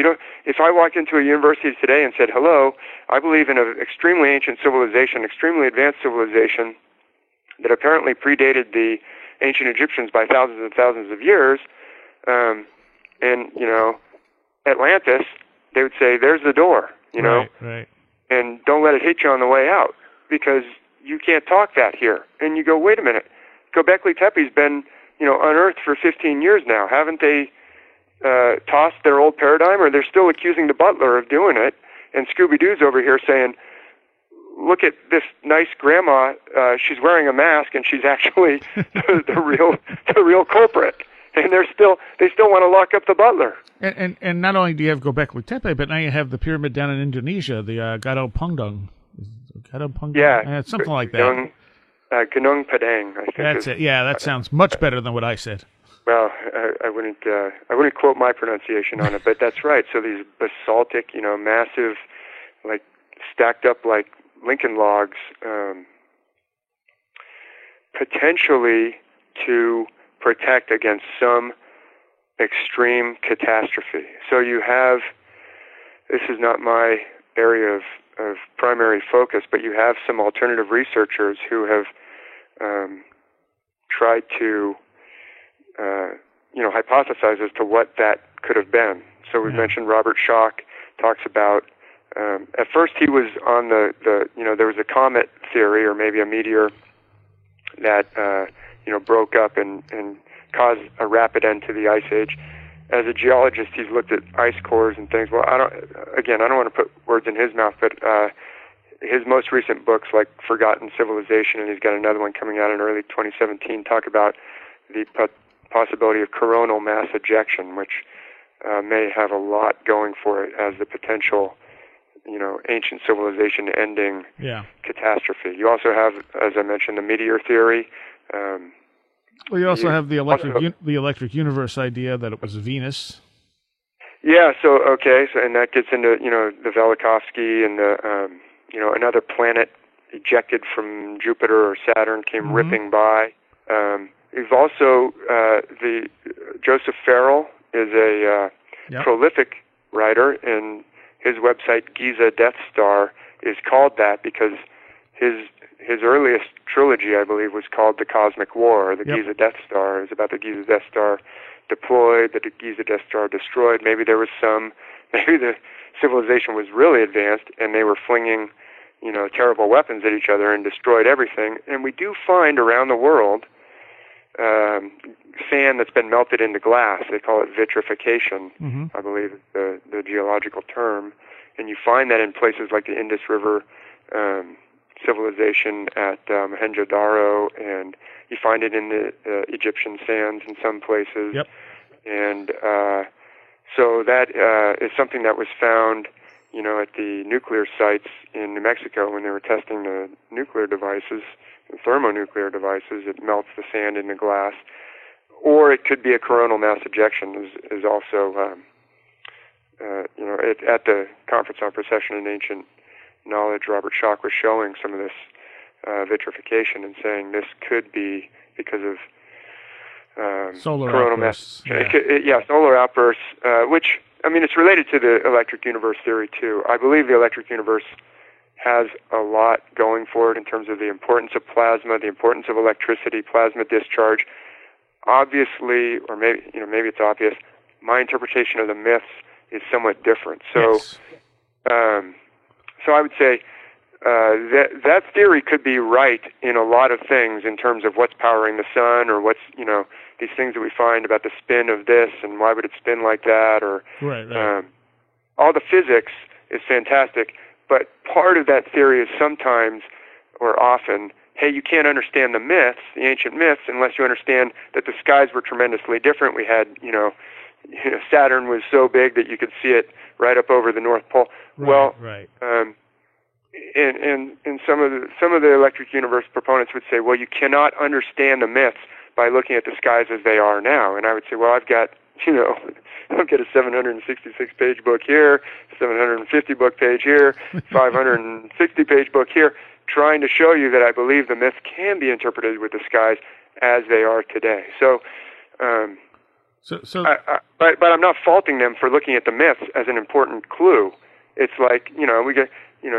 If I walked into a university today and said, "Hello, I believe in an extremely ancient civilization, extremely advanced civilization that apparently predated the ancient Egyptians by thousands and thousands of years, and Atlantis," they would say, "There's the door, right. And don't let it hit you on the way out, because you can't talk that here." And you go, "Wait a minute, Göbekli Tepe's been, unearthed for 15 years now. Haven't they tossed their old paradigm, or they're still accusing the butler of doing it?" And Scooby-Doo's over here saying, "Look at this nice grandma. She's wearing a mask, and she's actually the real culprit." And they still want to lock up the butler. And not only do you have Göbekli Tepe, but now you have the pyramid down in Indonesia, the Gadau Punggung. Yeah, something like that. Gunung Padang, I think. That's it. Yeah, that sounds much better than what I said. Well, I wouldn't quote my pronunciation on it, but that's right. So these basaltic, massive, like stacked up like Lincoln logs, potentially to protect against some extreme catastrophe. So you have, this is not my area of primary focus, but you have some alternative researchers who have tried to hypothesize as to what that could have been. So we mentioned Robert Schoch talks about At first he was on the there was a comet theory, or maybe a meteor that broke up and caused a rapid end to the ice age. As a geologist, he's looked at ice cores and things. Well, I don't want to put words in his mouth, but his most recent books, like Forgotten Civilization, and he's got another one coming out in early 2017, talk about the possibility of coronal mass ejection, which may have a lot going for it as the potential, ancient civilization ending catastrophe. You also have, as I mentioned, the meteor theory. Well, you also have the electric universe idea that it was Venus. Yeah. So and that gets into the Velikovsky and the another planet ejected from Jupiter or Saturn came ripping by. You've also the Joseph Farrell is a prolific writer, and his website Giza Death Star is called that because his earliest trilogy, I believe, was called The Cosmic War, or the Giza Death Star. It was about the Giza Death Star deployed, the Giza Death Star destroyed. Maybe the civilization was really advanced and they were flinging, terrible weapons at each other and destroyed everything. And we do find around the world sand that's been melted into glass. They call it vitrification, I believe is the geological term. And you find that in places like the Indus River civilization at Mohenjo-Daro, and you find it in the Egyptian sands in some places. And so that is something that was found, at the nuclear sites in New Mexico when they were testing the nuclear devices, the thermonuclear devices. It melts the sand into glass. Or it could be a coronal mass ejection is also, at the Conference on Precession and Ancient Knowledge, Robert Schoch was showing some of this vitrification and saying this could be because of solar coronal outbursts. mass. Solar outbursts, which, it's related to the electric universe theory too. I believe the electric universe has a lot going for it in terms of the importance of plasma, the importance of electricity, plasma discharge. Obviously, or maybe it's obvious, my interpretation of the myths is somewhat different. So, so I would say that theory could be right in a lot of things in terms of what's powering the sun, or what's these things that we find about the spin of this and why would it spin like that, or all the physics is fantastic. But part of that theory is sometimes or often, hey, you can't understand the myths, the ancient myths, unless you understand that the skies were tremendously different. We had, Saturn was so big that you could see it right up over the North Pole. And some of the electric universe proponents would say, well, you cannot understand the myths by looking at the skies as they are now. And I would say, well, I've got a 766-page book here, 750-book page here, 560-page book here, trying to show you that I believe the myths can be interpreted with the skies as they are today. So, but I'm not faulting them for looking at the myths as an important clue. It's like, we get,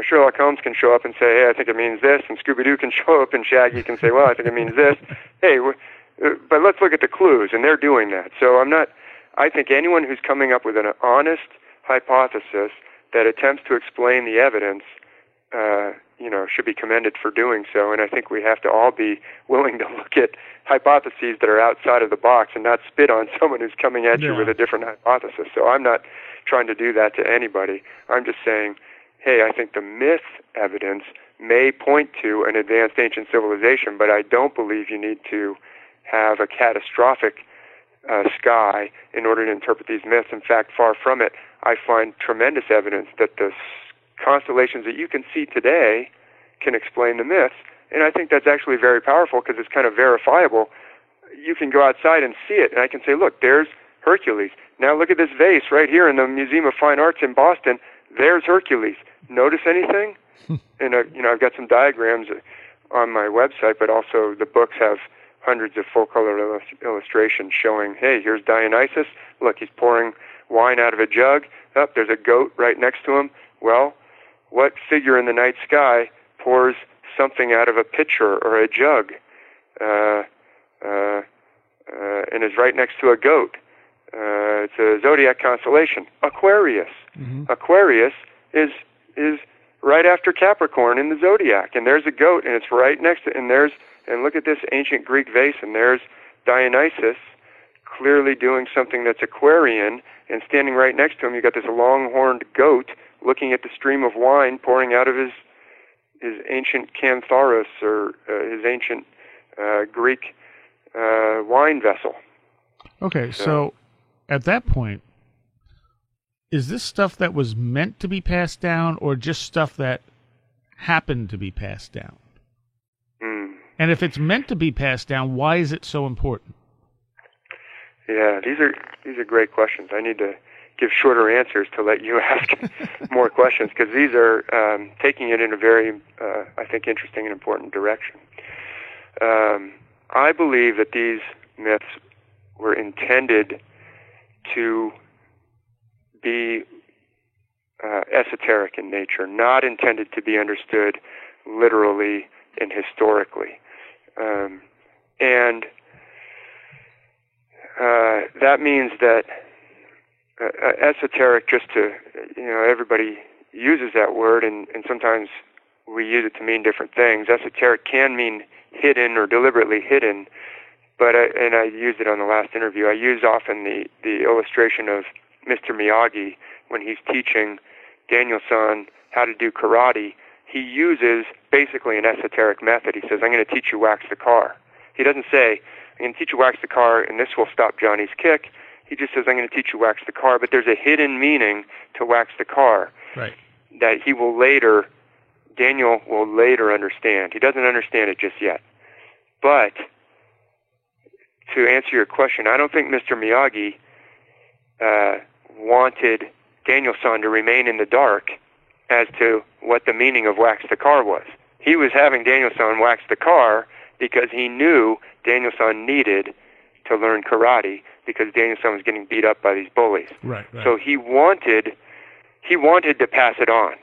Sherlock Holmes can show up and say, hey, I think it means this, and Scooby-Doo can show up and Shaggy can say, well, I think it means this. Hey, but let's look at the clues, and they're doing that. So I think anyone who's coming up with an honest hypothesis that attempts to explain the evidence, should be commended for doing so. And I think we have to all be willing to look at hypotheses that are outside of the box and not spit on someone who's coming at you with a different hypothesis. So I'm not trying to do that to anybody. I'm just saying, hey, I think the myth evidence may point to an advanced ancient civilization, but I don't believe you need to have a catastrophic sky in order to interpret these myths. In fact, far from it, I find tremendous evidence that the constellations that you can see today can explain the myths. And I think that's actually very powerful because it's kind of verifiable. You can go outside and see it, and I can say, look, there's Hercules. Now look at this vase right here in the Museum of Fine Arts in Boston. There's Hercules. Notice anything? And I've got some diagrams on my website, but also the books have hundreds of full-color illustrations showing, hey, here's Dionysus. Look, he's pouring wine out of a jug. Up, there's a goat right next to him. Well, what figure in the night sky pours something out of a pitcher or a jug and is right next to a goat? It's a zodiac constellation, Aquarius. Aquarius is is right after Capricorn in the zodiac, and there's a goat, and it's right next to, and look at this ancient Greek vase, and there's Dionysus clearly doing something that's Aquarian, and standing right next to him, you got this long-horned goat looking at the stream of wine pouring out of his ancient cantharos, or his ancient Greek wine vessel. Okay, so at that point, is this stuff that was meant to be passed down, or just stuff that happened to be passed down? And if it's meant to be passed down, why is it so important? Yeah, these are great questions. I need to give shorter answers to let you ask more questions, because these are taking it in a very, I think, interesting and important direction. I believe that these myths were intended to be esoteric in nature, not intended to be understood literally and historically. And that means that esoteric, just to, everybody uses that word, and sometimes we use it to mean different things. Esoteric can mean hidden or deliberately hidden, but I used it on the last interview. I use often the illustration of Mr. Miyagi when he's teaching Daniel-san how to do karate. He uses basically an esoteric method. He says, I'm going to teach you wax the car. He doesn't say, I'm going to teach you wax the car and this will stop Johnny's kick. He just says, I'm going to teach you wax the car, but there's a hidden meaning to wax the car, right, that Daniel will later understand. He doesn't understand it just yet. But to answer your question, I don't think Mr. Miyagi wanted Daniel-san to remain in the dark as to what the meaning of wax the car was. He was having Daniel-san wax the car because he knew Daniel-san needed to learn karate, because Daniel-san was getting beat up by these bullies. Right. So he wanted to pass it on,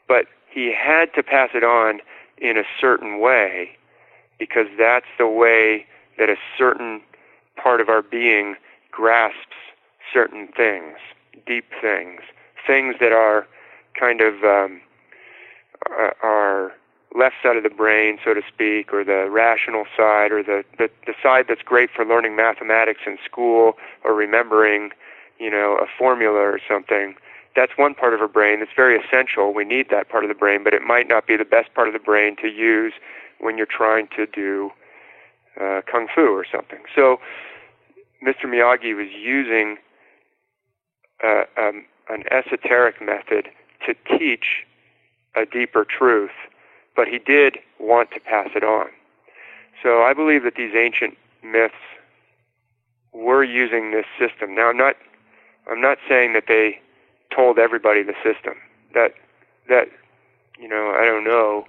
but he had to pass it on in a certain way, because that's the way that a certain part of our being grasps certain things, deep things that are kind of our left side of the brain, so to speak, or the rational side, or the side that's great for learning mathematics in school or remembering, a formula or something. That's one part of our brain that's very essential. We need that part of the brain, but it might not be the best part of the brain to use when you're trying to do kung fu or something. So Mr. Miyagi was using an esoteric method to teach a deeper truth, but he did want to pass it on. So I believe that these ancient myths were using this system. Now, I'm not saying that they told everybody the system. That I don't know.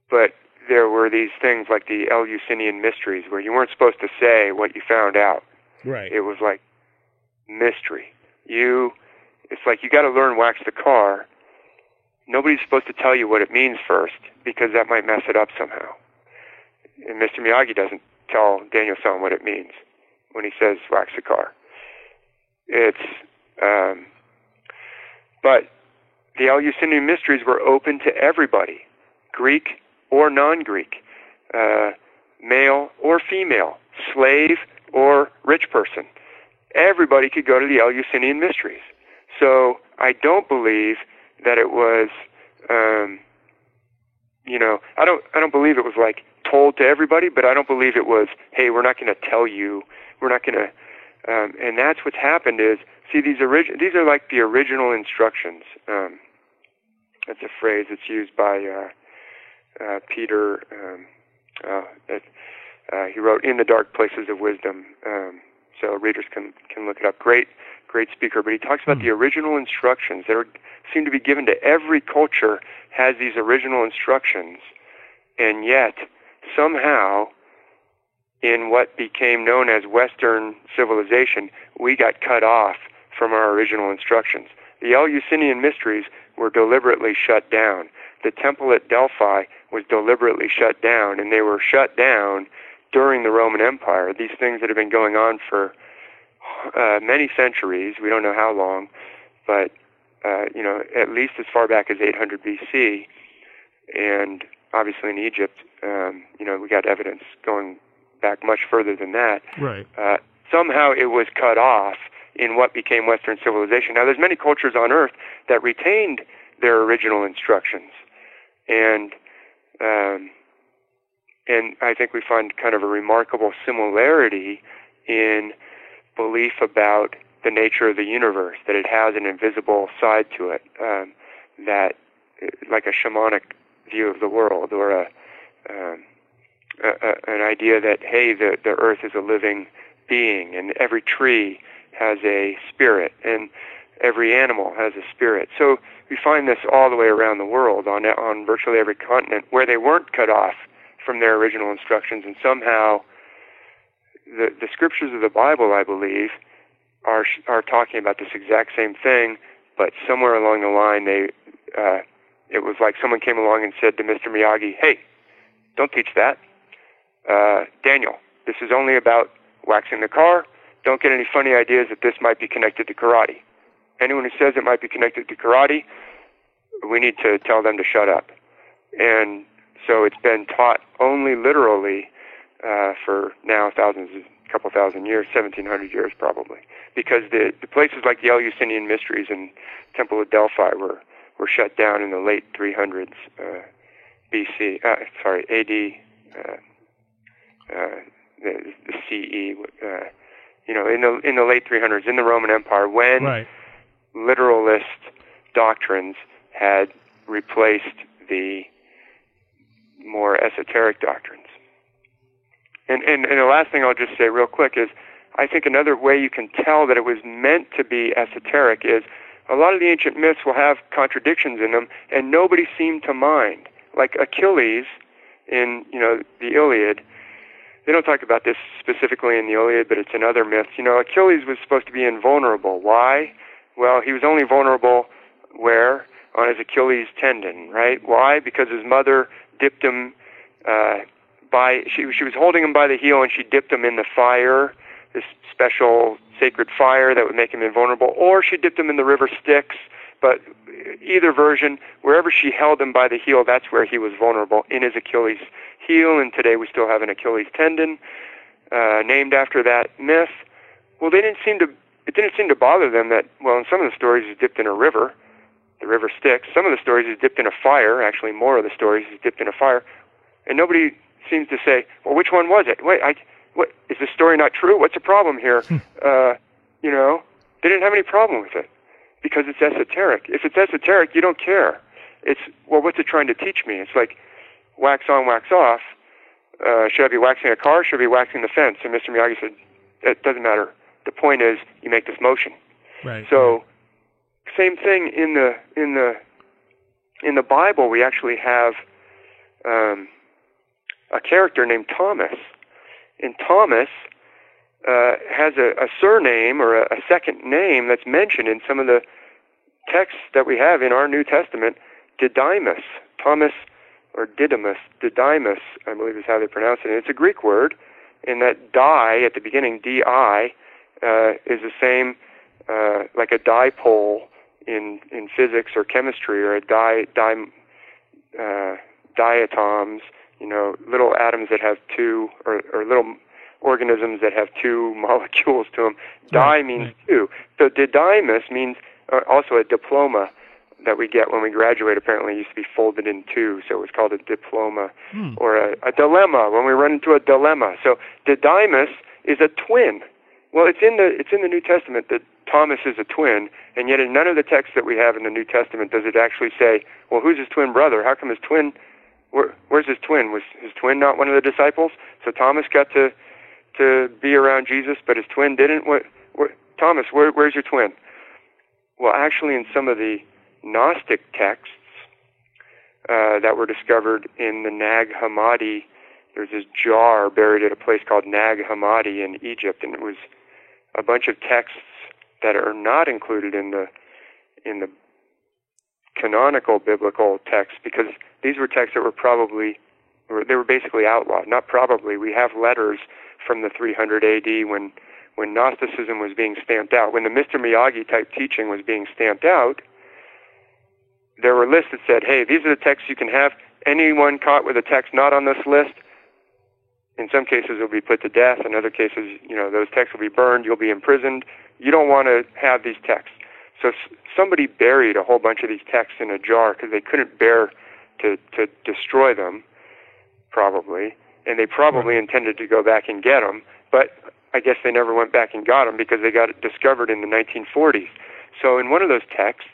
But there were these things like the Eleusinian mysteries, where you weren't supposed to say what you found out. Right. It was like mystery. It's like you got to learn wax the car. Nobody's supposed to tell you what it means first, because that might mess it up somehow. And Mr. Miyagi doesn't tell Daniel-san what it means when he says wax the car. But the Eleusinian mysteries were open to everybody, Greek or non-Greek, male or female, slave or rich person. Everybody could go to the Eleusinian mysteries. So I don't believe that it was, I don't believe it was like told to everybody, but I don't believe it was, hey, we're not going to tell you, we're not going to, and that's what's happened is, see, these are like the original instructions. That's a phrase that's used by Peter. He wrote "In the Dark Places of Wisdom," so readers can look it up. Great speaker. But he talks about the original instructions that seem to be given to every culture. Has these original instructions, and yet somehow, in what became known as Western civilization, we got cut off from our original instructions. The Eleusinian mysteries were deliberately shut down. The temple at Delphi was deliberately shut down, and they were shut down during the Roman Empire. These things that have been going on for many centuries, we don't know how long, but at least as far back as 800 BC, and obviously in Egypt, we got evidence going back much further than that. Right. Somehow it was cut off in what became Western civilization. Now, there's many cultures on Earth that retained their original instructions, and I think we find kind of a remarkable similarity in belief about the nature of the universe, that it has an invisible side to it, that like a shamanic view of the world, or an idea that, hey, the earth is a living being, and every tree has a spirit, and every animal has a spirit. So we find this all the way around the world, on virtually every continent, where they weren't cut off from their original instructions, and somehow the scriptures of the Bible, I believe, are talking about this exact same thing, but somewhere along the line, it was like someone came along and said to Mr. Miyagi, hey, don't teach that. Daniel, this is only about waxing the car. Don't get any funny ideas that this might be connected to karate. Anyone who says it might be connected to karate, we need to tell them to shut up. And so it's been taught only literally for now a couple thousand years, 1,700 years probably, because the places like the Eleusinian Mysteries and Temple of Delphi were shut down in the late 300s AD, the CE, in the late 300s in the Roman Empire, when right. literalist doctrines had replaced the more esoteric doctrines. And the last thing I'll just say real quick is, I think another way you can tell that it was meant to be esoteric is a lot of the ancient myths will have contradictions in them, and nobody seemed to mind. Like Achilles in, the Iliad. They don't talk about this specifically in the Iliad, but it's in other myths. Achilles was supposed to be invulnerable. Why? Well, he was only vulnerable where? On his Achilles tendon, right? Why? Because his mother dipped him she was holding him by the heel, and she dipped him in the fire, this special sacred fire that would make him invulnerable, or she dipped him in the river Styx. But either version, wherever she held him by the heel, that's where he was vulnerable, in his Achilles heel. And today we still have an Achilles tendon named after that myth. Well, it didn't seem to bother them that, well, in some of the stories he's dipped in a river, the river Styx. Some of the stories he's dipped in a fire. Actually, more of the stories he's dipped in a fire. And nobody seems to say, well, which one was it? Wait, what is this story not true? What's the problem here? They didn't have any problem with it because it's esoteric. If it's esoteric, you don't care. It's, well, what's it trying to teach me? It's like wax on, wax off. Should I be waxing a car? Should I be waxing the fence? And Mr. Miyagi said, it doesn't matter. The point is, you make this motion. Right. So, same thing in the Bible. We actually have a character named Thomas, and Thomas has a surname or a second name that's mentioned in some of the texts that we have in our New Testament, Didymus. Thomas, or Didymus, I believe is how they pronounce it. And it's a Greek word, and that di at the beginning, di, is the same, like a dipole in physics or chemistry, or a diatoms, little atoms that have two, or little organisms that have two molecules to them. Di means two. So Didymus means also a diploma that we get when we graduate. Apparently used to be folded in two, so it was called a diploma, or a dilemma, when we run into a dilemma. So Didymus is a twin. Well, it's in the New Testament that Thomas is a twin, and yet in none of the texts that we have in the New Testament does it actually say, well, who's his twin brother? How come his twin, where's his twin? Was his twin not one of the disciples? So Thomas got to be around Jesus, but his twin didn't? Thomas, where's your twin? Well, actually, in some of the Gnostic texts that were discovered in the Nag Hammadi, there's this jar buried at a place called Nag Hammadi in Egypt, and it was a bunch of texts that are not included in the canonical biblical texts, because these were texts that were basically outlawed. Not probably. We have letters from the 300 AD when Gnosticism was being stamped out, when the Mr. Miyagi type teaching was being stamped out. there were lists that said, hey, these are the texts you can have. Anyone caught with a text not on this list, in some cases will be put to death. In other cases, those texts will be burned. You'll be imprisoned. You don't want to have these texts. So somebody buried a whole bunch of these texts in a jar because they couldn't bear to destroy them, probably. And they probably intended to go back and get them. But I guess they never went back and got them because they got it discovered in the 1940s. So in one of those texts,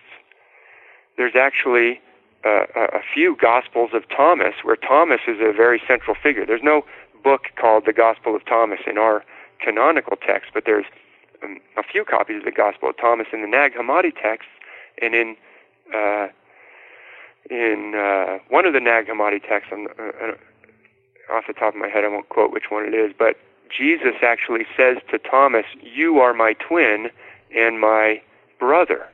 there's actually a few Gospels of Thomas, where Thomas is a very central figure. There's no book called the Gospel of Thomas in our canonical text, but there's a few copies of the Gospel of Thomas in the Nag Hammadi texts, and in one of the Nag Hammadi texts, off the top of my head I won't quote which one it is, but Jesus actually says to Thomas, "You are my twin and my brother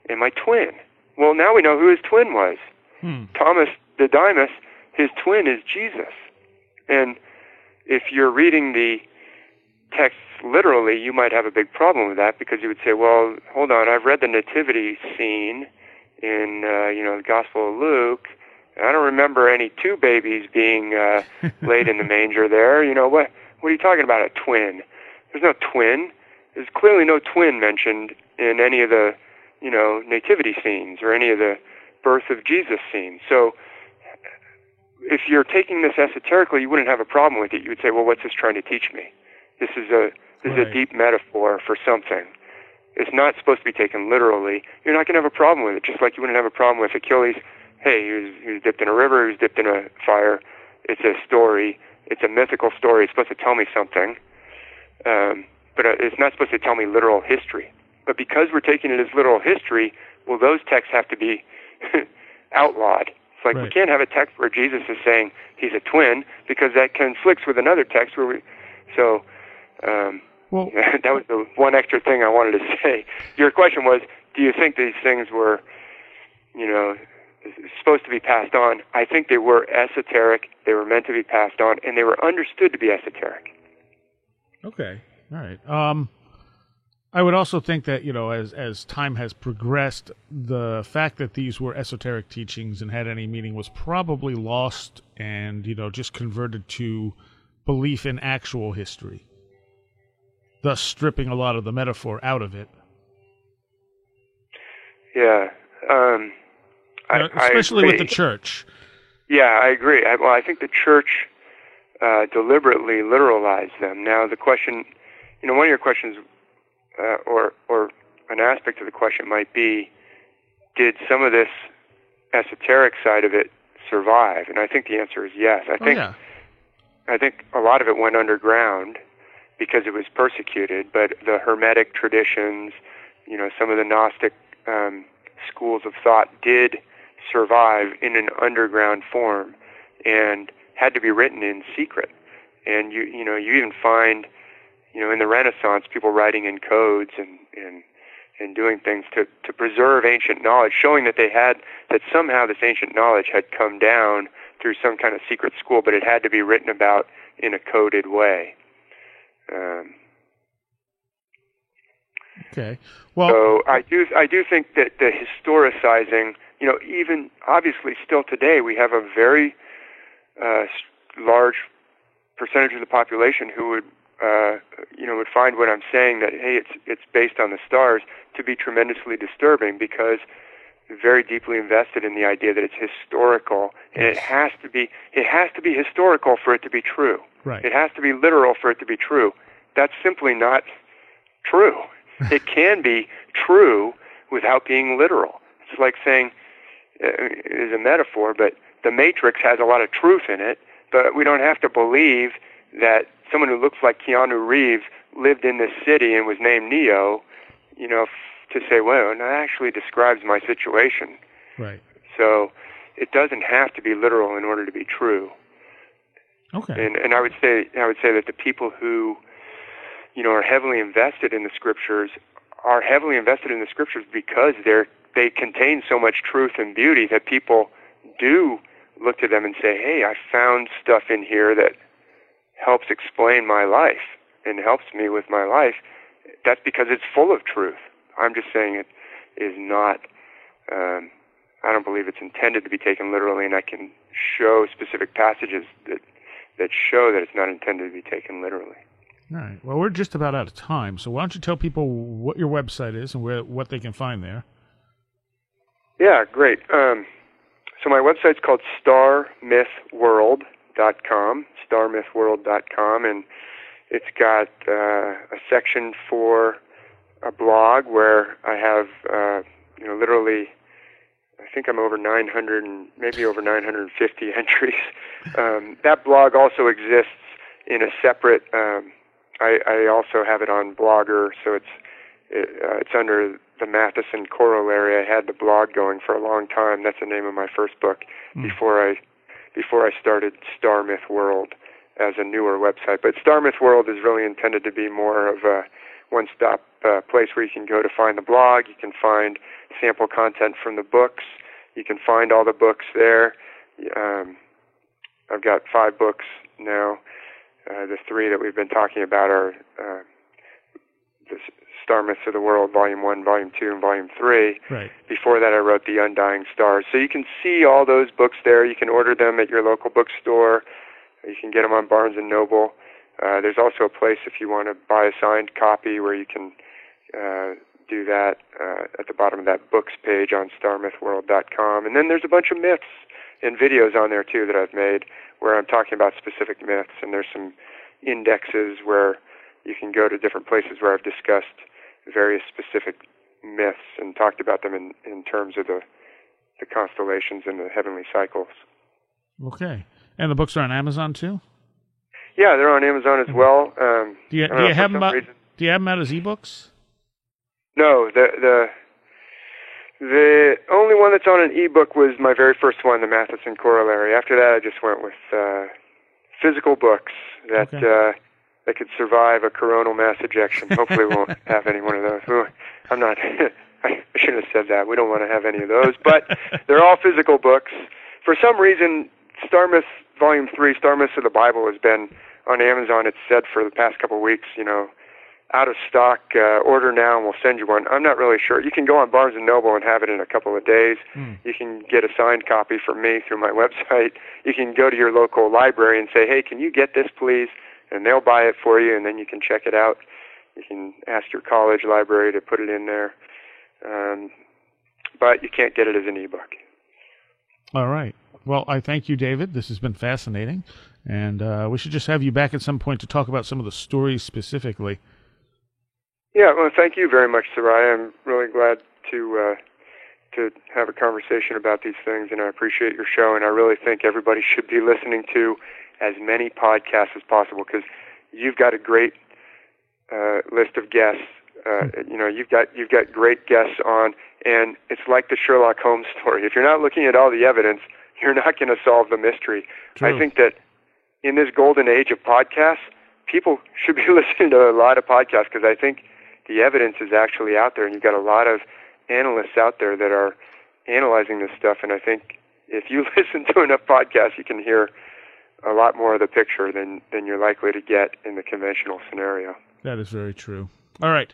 and my twin." Well, now we know who his twin was. Thomas Didymus, his twin is Jesus. And if you're reading the texts literally, you might have a big problem with that, because you would say, well, hold on, I've read the nativity scene in the Gospel of Luke. I don't remember any two babies being laid in the manger there. What are you talking about, a twin? There's no twin. There's clearly no twin mentioned in any of the nativity scenes or any of the birth of Jesus scenes. So if you're taking this esoterically, you wouldn't have a problem with it. You would say, well, what's this trying to teach me? This is a deep metaphor for something. It's not supposed to be taken literally. You're not going to have a problem with it, just like you wouldn't have a problem with Achilles. Hey, he was dipped in a river, he was dipped in a fire. It's a story. It's a mythical story. It's supposed to tell me something. But it's not supposed to tell me literal history. But because we're taking it as literal history, well, those texts have to be outlawed. It's like we can't have a text where Jesus is saying he's a twin, because that conflicts with another text where we... So that was the one extra thing I wanted to say. Your question was, do you think these things were, supposed to be passed on? I think they were esoteric. They were meant to be passed on, and they were understood to be esoteric. Okay. All right. I would also think that, as time has progressed, the fact that these were esoteric teachings and had any meaning was probably lost and, just converted to belief in actual history, thus stripping a lot of the metaphor out of it. Yeah. Especially with the church. Yeah, I agree. I think the church deliberately literalized them. Now, the question, one of your questions, or an aspect of the question might be, did some of this esoteric side of it survive? And I think the answer is yes. I think a lot of it went underground because it was persecuted, but the Hermetic traditions, some of the Gnostic schools of thought did survive in an underground form and had to be written in secret. And you even find, in the Renaissance, people writing in codes and doing things to preserve ancient knowledge, showing that that somehow this ancient knowledge had come down through some kind of secret school, but it had to be written about in a coded way. Okay. Well, so I do think that the historicizing, even obviously still today, we have a very large percentage of the population who would find what I'm saying, that hey, it's based on the stars, to be tremendously disturbing, because they're very deeply invested in the idea that it's historical, and it has to be historical for it to be true. Right. It has to be literal for it to be true. That's simply not true. It can be true without being literal. It's like saying, it is a metaphor, but the Matrix has a lot of truth in it, but we don't have to believe that someone who looks like Keanu Reeves lived in this city and was named Neo, to say, well, that actually describes my situation. Right. So it doesn't have to be literal in order to be true. Okay. And I would say that the people who, are heavily invested in the scriptures are heavily invested in the scriptures because they contain so much truth and beauty that people do look to them and say, hey, I found stuff in here that helps explain my life and helps me with my life. That's because it's full of truth. I'm just saying it is not I don't believe it's intended to be taken literally, and I can show specific passages that show that it's not intended to be taken literally. All right. Well, we're just about out of time, so why don't you tell people what your website is and what they can find there? Yeah, great. So my website's called starmythworld.com, starmythworld.com, and it's got a section for a blog where I have, literally, I think I'm over 900 and maybe over 950 entries. That blog also exists in a separate. I also have it on Blogger, so it's under the Matheson Corollary. I had the blog going for a long time. That's the name of my first book before I started Star Myth World as a newer website. But Star Myth World is really intended to be more of a one-stop place where you can go to find the blog. You can find sample content from the books. You can find all the books there. I've got 5 books now. The 3 that we've been talking about are the Star Myths of the World, Volume 1, Volume 2, and Volume 3. Right. Before that, I wrote The Undying Stars. So you can see all those books there. You can order them at your local bookstore. You can get them on Barnes & Noble. There's also a place if you want to buy a signed copy where you can do that at the bottom of that books page on starmythworld.com. And then there's a bunch of myths and videos on there, too, that I've made where I'm talking about specific myths. And there's some indexes where you can go to different places where I've discussed various specific myths and talked about them in terms of the constellations and the heavenly cycles. Okay. And the books are on Amazon, too? Yeah, they're on Amazon as well. Do you have them out as ebooks? No, the only one that's on an ebook was my very first one, the Matheson Corollary. After that, I just went with physical books that could survive a coronal mass ejection. Hopefully, we won't have any one of those. I'm not. I shouldn't have said that. We don't want to have any of those, but they're all physical books. For some reason, Star Myths Volume 3, Star Myths of the Bible, has been on Amazon. It's said for the past couple of weeks, out of stock, order now and we'll send you one. I'm not really sure. You can go on Barnes & Noble and have it in a couple of days. You can get a signed copy from me through my website. You can go to your local library and say, hey, can you get this, please? And they'll buy it for you, and then you can check it out. You can ask your college library to put it in there. But you can't get it as an ebook. All right. Well, I thank you, David. This has been fascinating. And we should just have you back at some point to talk about some of the stories specifically. Yeah, well, thank you very much, Sarai. I'm really glad to have a conversation about these things, and I appreciate your show, and I really think everybody should be listening to as many podcasts as possible because you've got a great list of guests. You've got great guests on, and it's like the Sherlock Holmes story. If you're not looking at all the evidence, you're not going to solve the mystery. True. I think that in this golden age of podcasts, people should be listening to a lot of podcasts because I think the evidence is actually out there, and you've got a lot of analysts out there that are analyzing this stuff, and I think if you listen to enough podcasts, you can hear a lot more of the picture than you're likely to get in the conventional scenario. That is very true. All right.